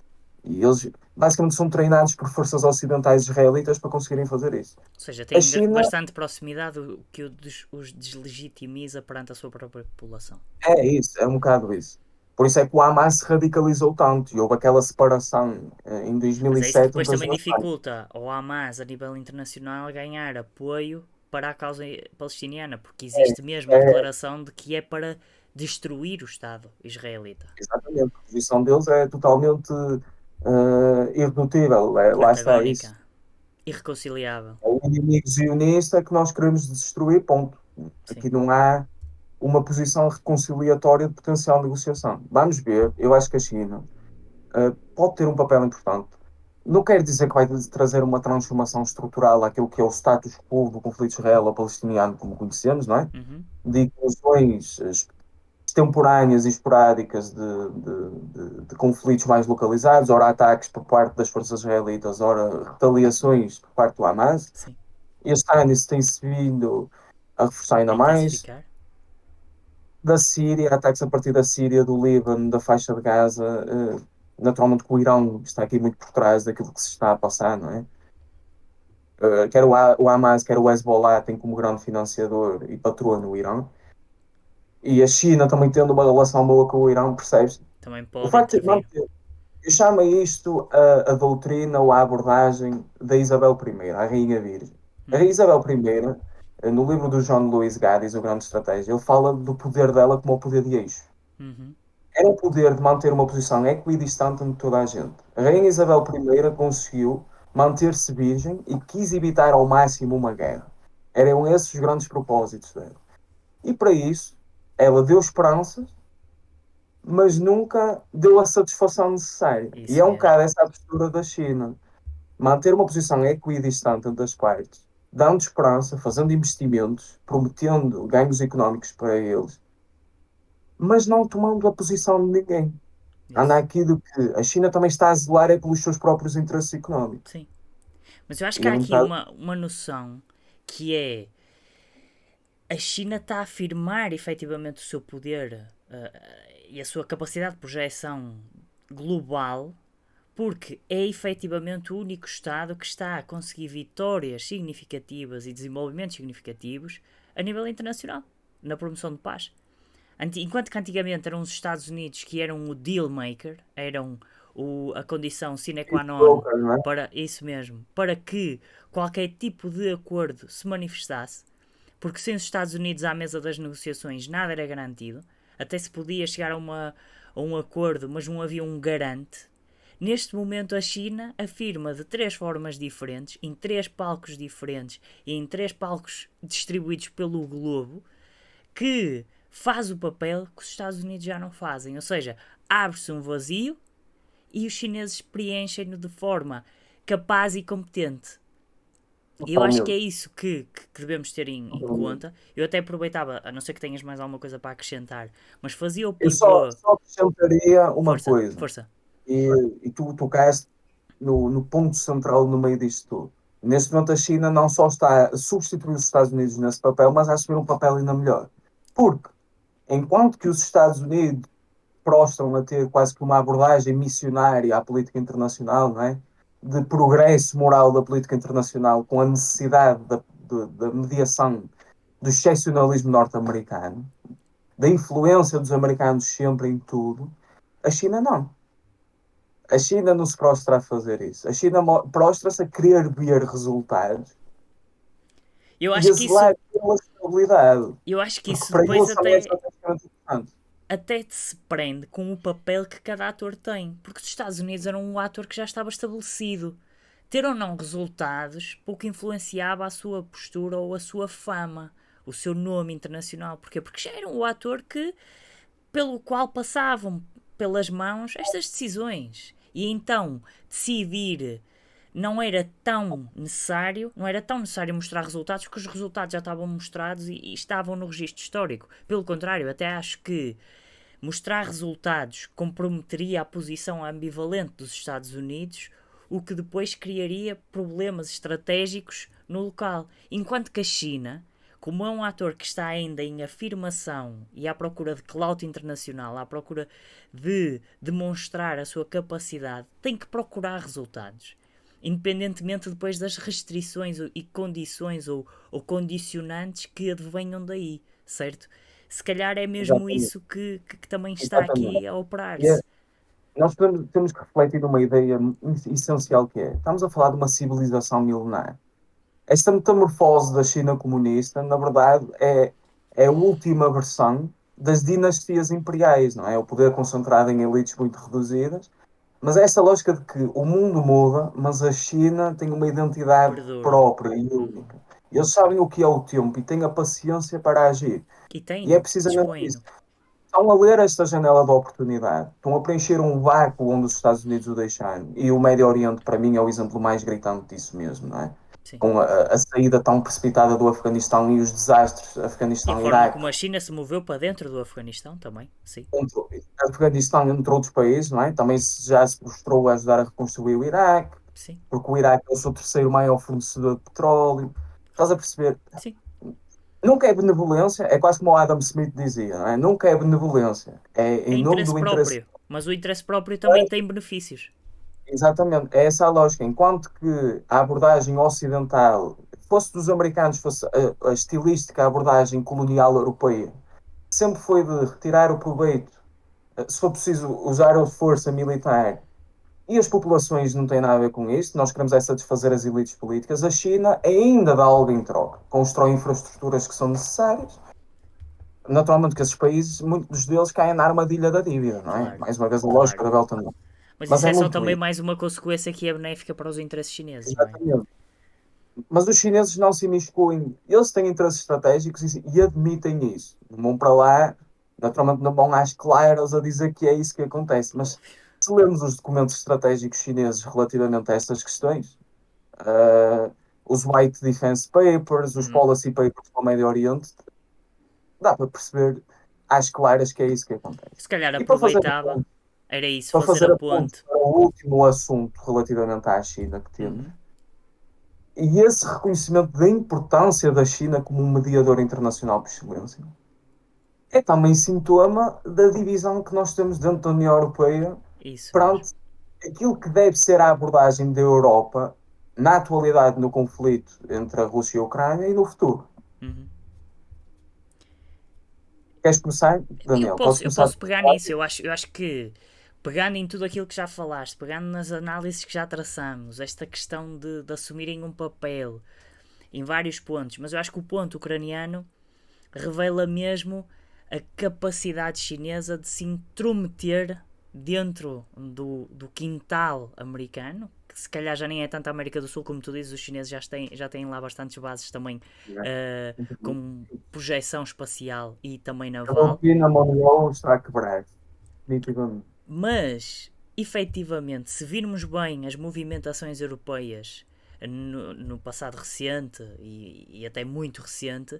E eles, basicamente, são treinados por forças ocidentais israelitas para conseguirem fazer isso. Ou seja, A tem China bastante proximidade, o que os deslegitimiza perante a sua própria população. é isso, é um bocado isso. Por isso é que o Hamas se radicalizou tanto e houve aquela separação em Mas é isso que 2007 depois entre as também duas partes. dificulta ao Hamas a nível internacional ganhar apoio para a causa palestiniana, porque existe mesmo a É, declaração de que é para destruir o Estado israelita. exatamente, a posição deles é totalmente irredutível. Lá está isso. Antagónica. Irreconciliável. É o inimigo zionista que nós queremos destruir, ponto. Sim. Aqui não há uma posição reconciliatória de potencial negociação. Vamos ver, eu acho que a China pode ter um papel importante. Não quer dizer que vai trazer uma transformação estrutural àquilo que é o status quo do conflito israelo-palestiniano, como conhecemos, não é? Uhum. De inclusões extemporâneas e esporádicas de conflitos mais localizados, ora ataques por parte das forças israelitas, ora retaliações por parte do Hamas. Sim. Este ano isso tem-se vindo a reforçar A ainda mais. intensificar. Da Síria, ataques a partir da Síria, do Líbano, da faixa de Gaza, naturalmente que o Irão está aqui muito por trás daquilo que se está a passar, não é? Quer o Hamas, quer o Hezbollah tem como grande financiador e patrono o Irão. E a China também tendo uma relação boa com o Irão, percebes? Também O pode facto de intervir. manter, eu chamo isto a doutrina ou a abordagem da Isabel I, a Rainha Virgem. A Rainha Uhum, Isabel I, no livro do John Lewis Gaddis, O Grande Estratégia, ele fala do poder dela como o poder de eixo. uhum, Era o poder de manter uma posição equidistante de toda a gente. A Rainha Isabel I conseguiu manter-se virgem e quis evitar ao máximo uma guerra. Eram esses os grandes propósitos dela. E para isso, ela deu esperanças, mas nunca deu a satisfação necessária. E isso é um mesmo. bocado essa a postura da China. Manter uma posição equidistante entre as partes, dando esperança, fazendo investimentos, prometendo ganhos económicos para eles, mas não tomando a posição de ninguém. Anda Isso. aqui do que a China também está a zelar é pelos seus próprios interesses económicos. Sim. Mas eu acho que E há é um aqui bocado. uma noção que é a China está a afirmar efetivamente o seu poder e a sua capacidade de projeção global porque é efetivamente o único Estado que está a conseguir vitórias significativas e desenvolvimentos significativos a nível internacional, na promoção de paz. Enquanto que antigamente eram os Estados Unidos que eram o deal maker, eram a condição sine qua non Broker, não é? para isso mesmo, para que qualquer tipo de acordo se manifestasse, porque sem os Estados Unidos à mesa das negociações nada era garantido, até se podia chegar a um acordo, mas não havia um garante. Neste momento, a China afirma de três formas diferentes, em três palcos diferentes e em três palcos distribuídos pelo globo, que faz o papel que os Estados Unidos já não fazem. Ou seja, abre-se um vazio e os chineses preenchem-no de forma capaz e competente. E eu acho que é Totalmente. isso que devemos ter em Totalmente. conta. Eu até aproveitava, a não ser que tenhas mais alguma coisa para acrescentar, mas fazia o Eu só, pivô. só acrescentaria uma Força, coisa, força. e, e tu tocaste no ponto central no meio disto tudo. Neste momento, a China não só está a substituir os Estados Unidos nesse papel, mas a assumir um papel ainda melhor. Porque, enquanto que os Estados Unidos prostram a ter quase que uma abordagem missionária à política internacional, não é? De progresso moral da política internacional, com a necessidade da mediação do excepcionalismo norte-americano, da influência dos americanos sempre em tudo, a China não. A China não se prostra a fazer isso. A China prostra-se a querer ver resultados Eu e a acho que isso, zelar pela estabilidade. eu acho que Porque isso para depois eles também é estrategicamente importante. até se prende com o papel que cada ator tem. Porque os Estados Unidos eram um ator que já estava estabelecido. Ter ou não resultados pouco influenciava a sua postura ou a sua fama, o seu nome internacional. Porquê? Porque já era um ator pelo qual passavam pelas mãos estas decisões. E então decidir não era tão necessário mostrar resultados, porque os resultados já estavam mostrados e estavam no registro histórico. Pelo contrário, até acho que mostrar resultados comprometeria a posição ambivalente dos Estados Unidos, o que depois criaria problemas estratégicos no local. Enquanto que a China, como é um ator que está ainda em afirmação e à procura de clout internacional, à procura de demonstrar a sua capacidade, tem que procurar resultados. Independentemente depois das restrições e condições ou condicionantes que advenham daí, certo? Se calhar é mesmo Exatamente. isso que também está Exatamente. aqui a E operar-se. nós temos que refletir numa ideia essencial que é, estamos a falar de uma civilização milenar. Esta metamorfose da China comunista, na verdade, é a última versão das dinastias imperiais, não é? O poder concentrado em elites muito reduzidas, mas é essa lógica de que o mundo muda, mas a China tem uma identidade Perdura. própria e única. Eles sabem o que é o tempo e têm a paciência para agir. E E é tem-no, precisamente isso. dispõe-no. Estão a ler esta janela de oportunidade, estão a preencher um vácuo onde os Estados Unidos o deixaram. E o Médio Oriente, para mim, é o exemplo mais gritante disso mesmo, não é? Sim. Com a saída tão precipitada do Afeganistão e os desastres E a Afeganistão e forma Iraque, como a China se moveu para dentro do Afeganistão também, sim. Afeganistão entre outros países, não é? Também já se mostrou a ajudar a reconstruir o Iraque, Sim, porque o Iraque é o seu terceiro maior fornecedor de petróleo. Estás a perceber? sim. Nunca é benevolência, é quase como o Adam Smith dizia, não é? Nunca é benevolência, é É em nome interesse do interesse próprio. Mas o interesse próprio também tem benefícios. Exatamente, é essa a lógica. Enquanto que a abordagem ocidental, fosse dos americanos, fosse a estilística, a abordagem colonial europeia, sempre foi de retirar o proveito, se for preciso usar a força militar, e as populações não têm nada a ver com isto, nós queremos é satisfazer as elites políticas. A China ainda dá algo em troca, constrói infraestruturas que são necessárias. Naturalmente que esses países, muitos deles caem na armadilha da dívida, não é? Claro, Mais uma vez a lógica claro. da Belt and Road. Mas Mas isso é é só muito também isso. mais uma consequência que é benéfica para os interesses chineses, não é? Exatamente. Mas os chineses não se imiscuem, eles têm interesses estratégicos e admitem isso. Não vão para lá, naturalmente não vão às claras a dizer que é isso que acontece. Mas Óbvio. se lermos os documentos estratégicos chineses relativamente a estas questões, uh, os White Defense Papers, os Uhum. Policy Papers para o Médio Oriente, dá para perceber às claras que é isso que acontece. Se calhar E para fazer a aproveitava, ponte, era isso, para fazer a fazer a ponte ponte. para o último assunto relativamente à China que temos, Uhum. e esse reconhecimento da importância da China como um mediador internacional por excelência é também sintoma da divisão que nós temos dentro da União Europeia Isso mesmo. perante aquilo que deve ser a abordagem da Europa na atualidade no conflito entre a Rússia e a Ucrânia e no futuro. Uhum. Queres começar, Eu Daniel? Podes posso, eu começar? posso pegar nisso, eu acho que pegando em tudo aquilo que já falaste, pegando nas análises que já traçamos, esta questão de assumirem um papel em vários pontos, mas eu acho que o ponto ucraniano revela mesmo a capacidade chinesa de se intrometer dentro do quintal americano, que se calhar já nem é tanto a América do Sul, como tu dizes, os chineses já têm lá bastantes bases também com projeção espacial e também A naval, doutrina Monroe está a quebrar, definitivamente. mas efetivamente, se virmos bem as movimentações europeias no passado recente e até muito recente,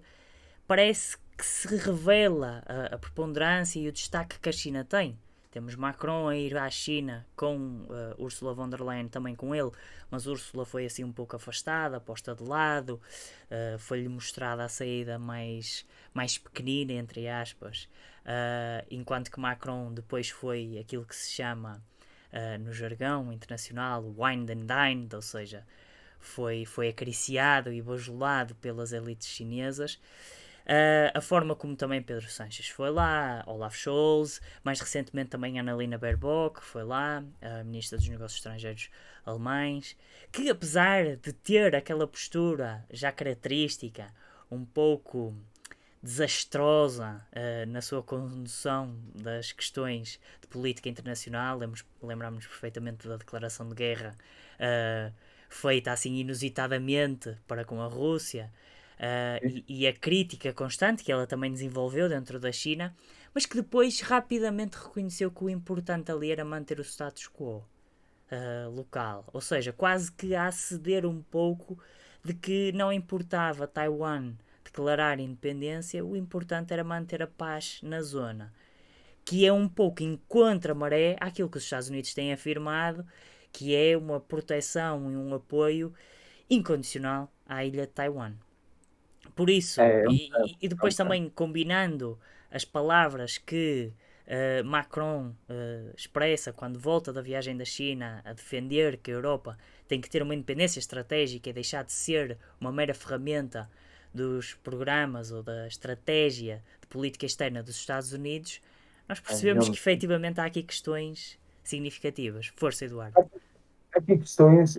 parece que se revela a preponderância e o destaque que a China tem. Temos Macron a ir à China com Ursula von der Leyen também com ele, mas Ursula foi assim um pouco afastada, posta de lado, foi-lhe mostrada a saída mais pequenina, entre aspas, enquanto que Macron depois foi aquilo que se chama no jargão internacional wined and dined, ou seja, foi acariciado e bajulado pelas elites chinesas. A forma como também Pedro Sanches foi lá, Olaf Scholz, mais recentemente também Annalena Baerbock foi lá, a ministra dos Negócios Estrangeiros alemães, que apesar de ter aquela postura já característica, um pouco desastrosa na sua condução das questões de política internacional, lembramos perfeitamente da declaração de guerra feita assim inusitadamente para com a Rússia, e a crítica constante que ela também desenvolveu dentro da China, mas que depois rapidamente reconheceu que o importante ali era manter o status quo local. Ou seja, quase que a ceder um pouco de que não importava Taiwan declarar independência, o importante era manter a paz na zona. Que é um pouco em contra-maré àquilo que os Estados Unidos têm afirmado, que é uma proteção e um apoio incondicional à ilha de Taiwan. Por isso, É, e depois também combinando as palavras que Macron expressa quando volta da viagem da China a defender que a Europa tem que ter uma independência estratégica e deixar de ser uma mera ferramenta dos programas ou da estratégia de política externa dos Estados Unidos, nós percebemos que efetivamente há aqui questões significativas. Força, Eduardo. aqui questões,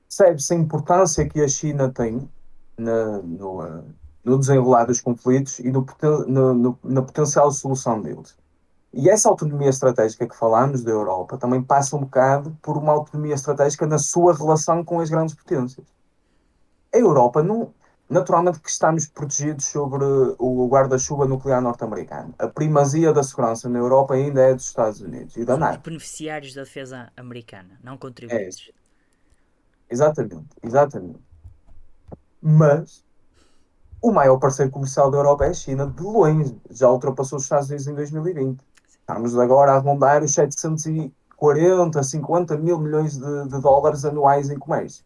percebe-se a importância que a China tem no desenrolar dos conflitos e na potencial solução deles. E essa autonomia estratégica que falámos da Europa também passa um bocado por uma autonomia estratégica na sua relação com as grandes potências. A Europa não. Naturalmente que estamos protegidos sobre o guarda-chuva nuclear norte-americano. A primazia da segurança na Europa ainda é dos Estados Unidos e da Somos NATO. beneficiários da defesa americana, não É isso. contribuintes. Exatamente, exatamente. Mas o maior parceiro comercial da Europa é a China, de longe. Já ultrapassou os Estados Unidos em 2020. Estamos agora a rondar os 740, 50 mil milhões de dólares anuais em comércio.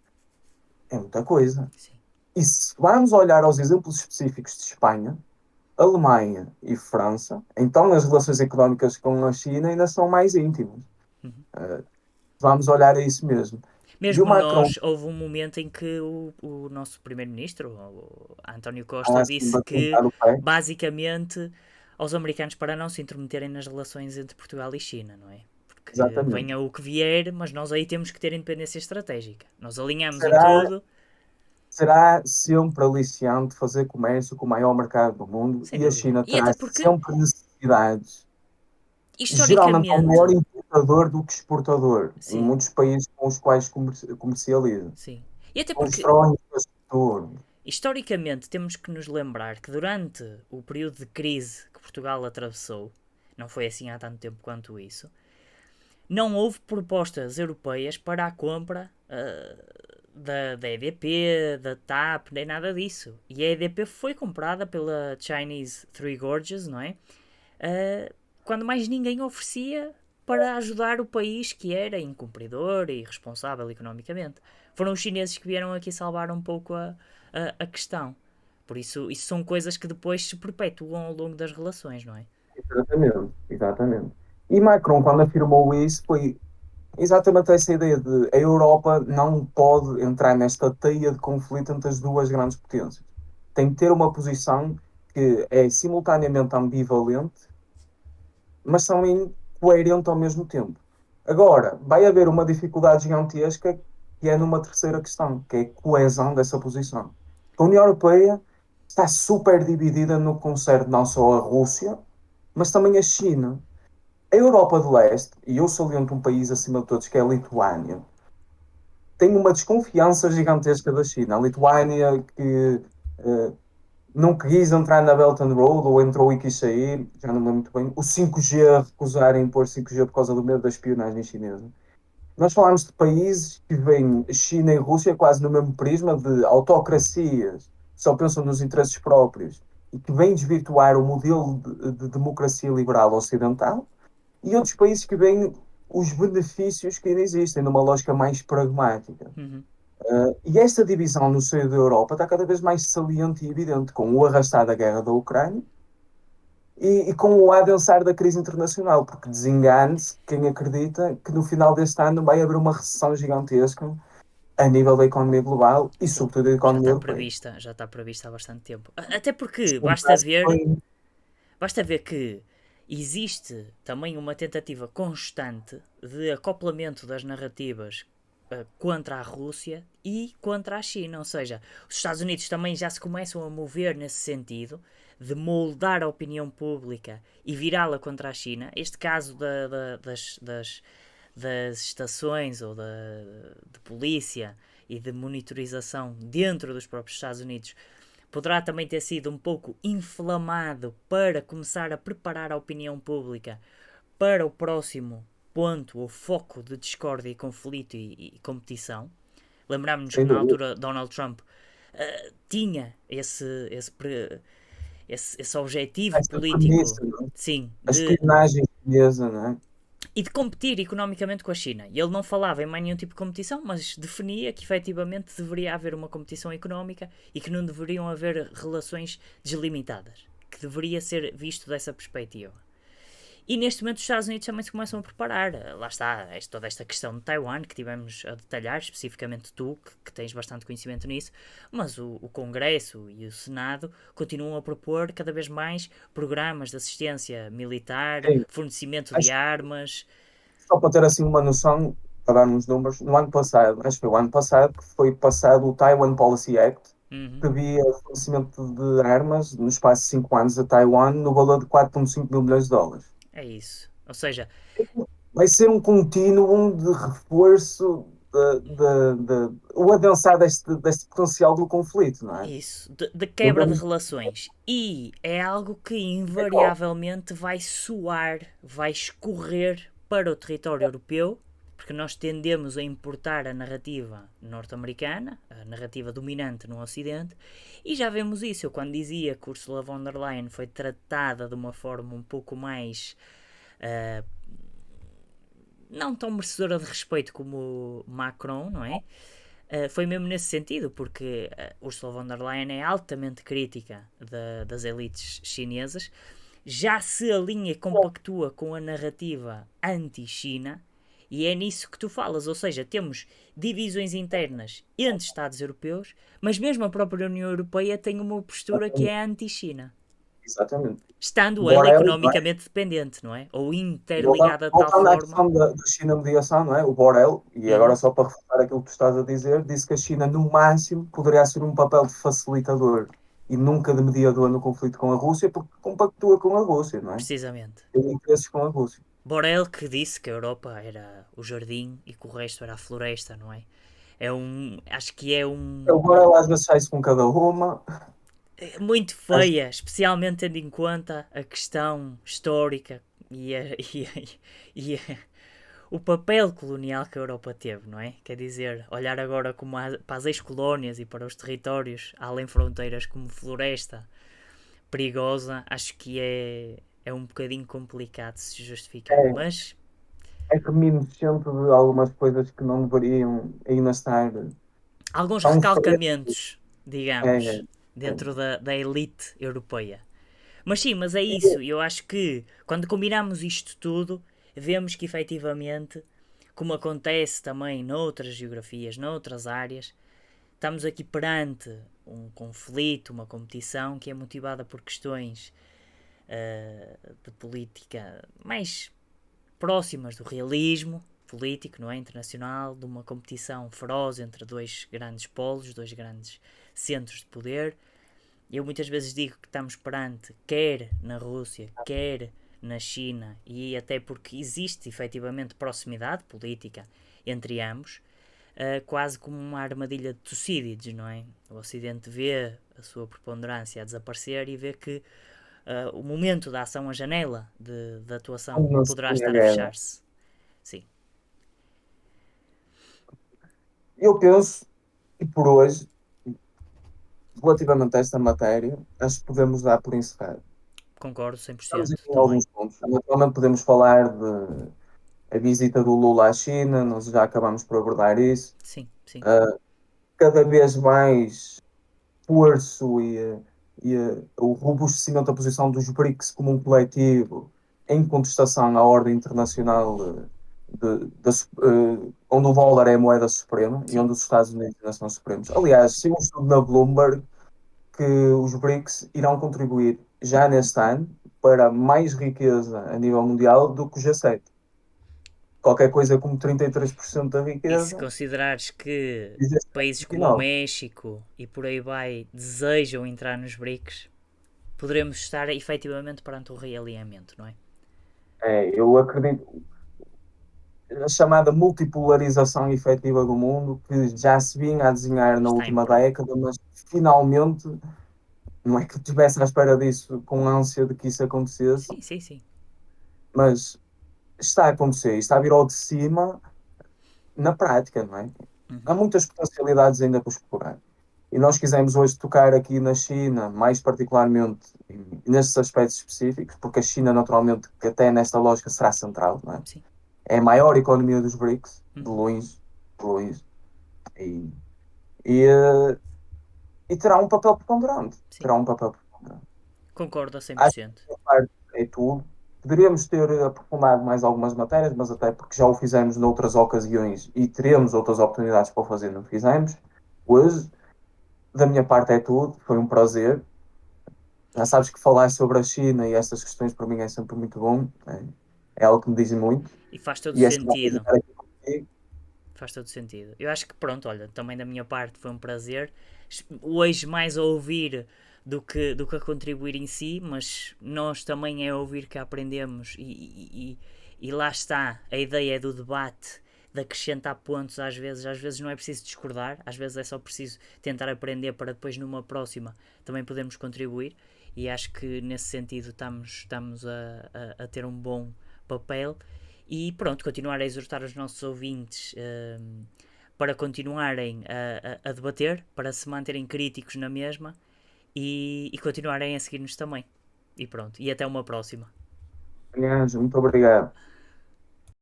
É muita coisa. Sim. E se vamos olhar aos exemplos específicos de Espanha, Alemanha e França, então as relações económicas com a China ainda são mais íntimas. Uhum. Vamos olhar a isso mesmo. E o Mesmo Macron, nós, houve um momento em que o nosso primeiro-ministro, o António Costa, assim, disse que, bater o pé, basicamente, aos americanos para não se intrometerem nas relações entre Portugal e China, não é? Porque exatamente. venha o que vier, mas nós aí temos que ter independência estratégica. Nós alinhamos em Será, tudo, será sempre aliciante fazer comércio com o maior mercado do mundo sem e a dúvida. China E terá até porque, sempre necessidades. Geralmente é um maior historicamente, importador do que exportador em sim, muitos países com os quais comercializa. sim. E até porque Constrói infraestrutura. historicamente, temos que nos lembrar que durante o período de crise que Portugal atravessou, não foi assim há tanto tempo quanto isso, não houve propostas europeias para a compra da EDP, da TAP, nem nada disso. E a EDP foi comprada pela Chinese Three Gorges, não é? Quando mais ninguém oferecia para ajudar o país que era incumpridor e irresponsável economicamente. Foram os chineses que vieram aqui salvar um pouco a questão. Por isso são coisas que depois se perpetuam ao longo das relações, não é? Exatamente, exatamente. E Macron, quando afirmou isso, foi exatamente essa ideia de a Europa não pode entrar nesta teia de conflito entre as duas grandes potências. Tem que ter uma posição que é simultaneamente ambivalente, mas também coerente ao mesmo tempo. Agora, vai haver uma dificuldade gigantesca que é numa terceira questão, que é a coesão dessa posição. A União Europeia está super dividida no que concerne não só a Rússia, mas também a China. A Europa de Leste, e eu saliento um país acima de todos, que é a Lituânia, tem uma desconfiança gigantesca da China. A Lituânia que não quis entrar na Belt and Road, ou entrou e quis sair, já não me lembro muito bem. O 5G, recusarem pôr 5G por causa do medo da espionagem chinesa. Nós falamos de países que veem China e Rússia quase no mesmo prisma de autocracias, só pensam nos interesses próprios, e que vêm desvirtuar o modelo de democracia liberal ocidental, e outros países que veem os benefícios que ainda existem, numa lógica mais pragmática. Uhum. E esta divisão no seio da Europa está cada vez mais saliente e evidente, com o arrastar da guerra da Ucrânia e com o adensar da crise internacional, porque desengane-se quem acredita que no final deste ano vai haver uma recessão gigantesca a nível da economia global e, Sim, sobretudo, da economia europeia. já está prevista há bastante tempo. Até porque Sim, parece que foi. basta ver que existe também uma tentativa constante de acoplamento das narrativas contra a Rússia e contra a China. Ou seja, os Estados Unidos também já se começam a mover nesse sentido de moldar a opinião pública e virá-la contra a China. Este caso das estações ou de polícia e de monitorização dentro dos próprios Estados Unidos poderá também ter sido um pouco inflamado para começar a preparar a opinião pública para o próximo ponto ou foco de discórdia e conflito e competição. Lembrámos-nos que Sem na dúvida. altura Donald Trump tinha esse objetivo Essa político, premissa, não é? sim, A espionagem chinesa, não é? e de competir economicamente com a China. E ele não falava em mais nenhum tipo de competição, mas definia que efetivamente deveria haver uma competição económica e que não deveriam haver relações deslimitadas. Que deveria ser visto dessa perspectiva. E neste momento os Estados Unidos também se começam a preparar. Lá está, toda esta questão de Taiwan que tivemos a detalhar, especificamente tu, que tens bastante conhecimento nisso, mas o Congresso e o Senado continuam a propor cada vez mais programas de assistência militar, Sim, fornecimento de acho que armas. só para ter assim uma noção, para dar uns números, no ano passado, acho que foi o ano passado, que foi passado o Taiwan Policy Act, Uhum, que via fornecimento de armas no espaço de 5 anos a Taiwan no valor de 4,5 mil milhões de dólares. é isso. Ou seja, Vai ser um contínuo de reforço o adensar deste potencial do conflito, não é? isso, de quebra de Lembramos relações. E é algo que da Europa. invariavelmente vai soar, vai escorrer para o território europeu, porque nós tendemos a importar a narrativa norte-americana, a narrativa dominante no Ocidente, e já vemos isso. Eu quando dizia que Ursula von der Leyen foi tratada de uma forma um pouco mais ah, não tão merecedora de respeito como Macron, não é? Foi mesmo nesse sentido, porque Ursula von der Leyen é altamente crítica das elites chinesas, já se alinha e compactua com a narrativa anti-China, e é nisso que tu falas, ou seja, temos divisões internas entre Estados europeus, mas mesmo a própria União Europeia tem uma postura que é anti-China, Exatamente. estando ela Borrell, não é? economicamente dependente, não é? Ou Voltando, interligada de tal voltando à forma. questão da China mediação, não é? O Borrell, e agora Uhum, só para reforçar aquilo que tu estás a dizer, disse que a China, no máximo, poderia assumir um papel de facilitador e nunca de mediador no conflito com a Rússia, porque compactua com a Rússia, não é? precisamente. Tem interesses com a Rússia. Borel que disse que a Europa era o jardim e que o resto era a floresta, não é? Acho que é O Borrell às vezes sai-se com cada uma. muito Às- feia, especialmente tendo em conta a questão histórica e o papel colonial que a Europa teve, não é? Quer dizer, olhar agora como para as ex-colónias e para os territórios além fronteiras como floresta perigosa, acho que é um bocadinho complicado de se justificar, É, mas é reminiscente de algumas coisas que não deveriam ainda estar alguns tão frescas. recalcamentos, É, digamos, é, dentro da elite europeia. Mas sim, mas é isso. Eu acho que quando combinamos isto tudo, vemos que efetivamente, como acontece também noutras geografias, noutras áreas, estamos aqui perante um conflito, uma competição que é motivada por questões de política mais próximas do realismo político, não é? Internacional, de uma competição feroz entre dois grandes polos, dois grandes centros de poder. Eu muitas vezes digo que estamos perante, quer na Rússia, quer na China, e até porque existe efetivamente proximidade política entre ambos, quase como uma armadilha de Tucídides, não é? O Ocidente vê a sua preponderância a desaparecer e vê que o momento da ação, a janela de atuação, como na poderá Segunda estar a Guerra. fechar-se. Sim, Eu penso que por hoje, relativamente a esta matéria, acho que podemos dar por encerrado. concordo Estamos 100% aqui em também. alguns pontos. Naturalmente podemos falar de a visita do Lula à China, nós já acabamos por abordar isso. Sim, sim, Uh, cada vez mais esforço e o robustecimento da posição dos BRICS como um coletivo em contestação à ordem internacional onde o dólar é a moeda suprema e sim. onde os Estados Unidos ainda são supremos. Aliás, saiu um estudo na Bloomberg que os BRICS irão contribuir já neste ano para mais riqueza a nível mundial do que o G7. Qualquer coisa como 33% da E se riqueza, considerares que países como o 17,29. México e por aí vai desejam entrar nos BRICS, poderemos estar efetivamente perante um realinhamento, não é? Eu acredito, a chamada multipolarização efetiva do mundo, que já se vinha a desenhar na Está em última prol. década, mas finalmente, não é que eu estivesse à espera disso com ânsia de que isso acontecesse, Sim, sim, sim. mas está a acontecer, está a vir ao de cima na prática, não é? Há Uhum. muitas potencialidades ainda por explorar. E nós quisemos hoje tocar aqui na China, mais particularmente nestes aspectos específicos, porque a China, naturalmente, que até nesta lógica será central, não é? Sim. É a maior economia dos BRICS, de Uhum. longe, de longe. E, e, e terá um papel preponderante. Sim. Terá um papel preponderante. Concordo a cem por Acho que cento. a parte é tudo. Poderíamos ter aprofundado mais algumas matérias, mas até porque já o fizemos noutras ocasiões e teremos outras oportunidades para o fazer, não fizemos. Hoje, da minha parte, é tudo. Foi um prazer. Já sabes que falar sobre a China e estas questões para mim é sempre muito bom. É algo que me dizem muito. E faz todo E é sempre um prazer sentido. estar aqui contigo. Faz todo sentido. Eu acho que pronto, olha, também da minha parte foi um prazer. Hoje mais a ouvir do que a contribuir em si, mas nós também é ouvir que aprendemos e lá está, a ideia do debate, de acrescentar pontos às vezes não é preciso discordar, às vezes é só preciso tentar aprender para depois numa próxima também podermos contribuir e acho que nesse sentido estamos a ter um bom papel e pronto, continuar a exortar os nossos ouvintes para continuarem a debater, para se manterem críticos na mesma e continuarem a seguir-nos também. E pronto, e até uma próxima. Muito obrigado.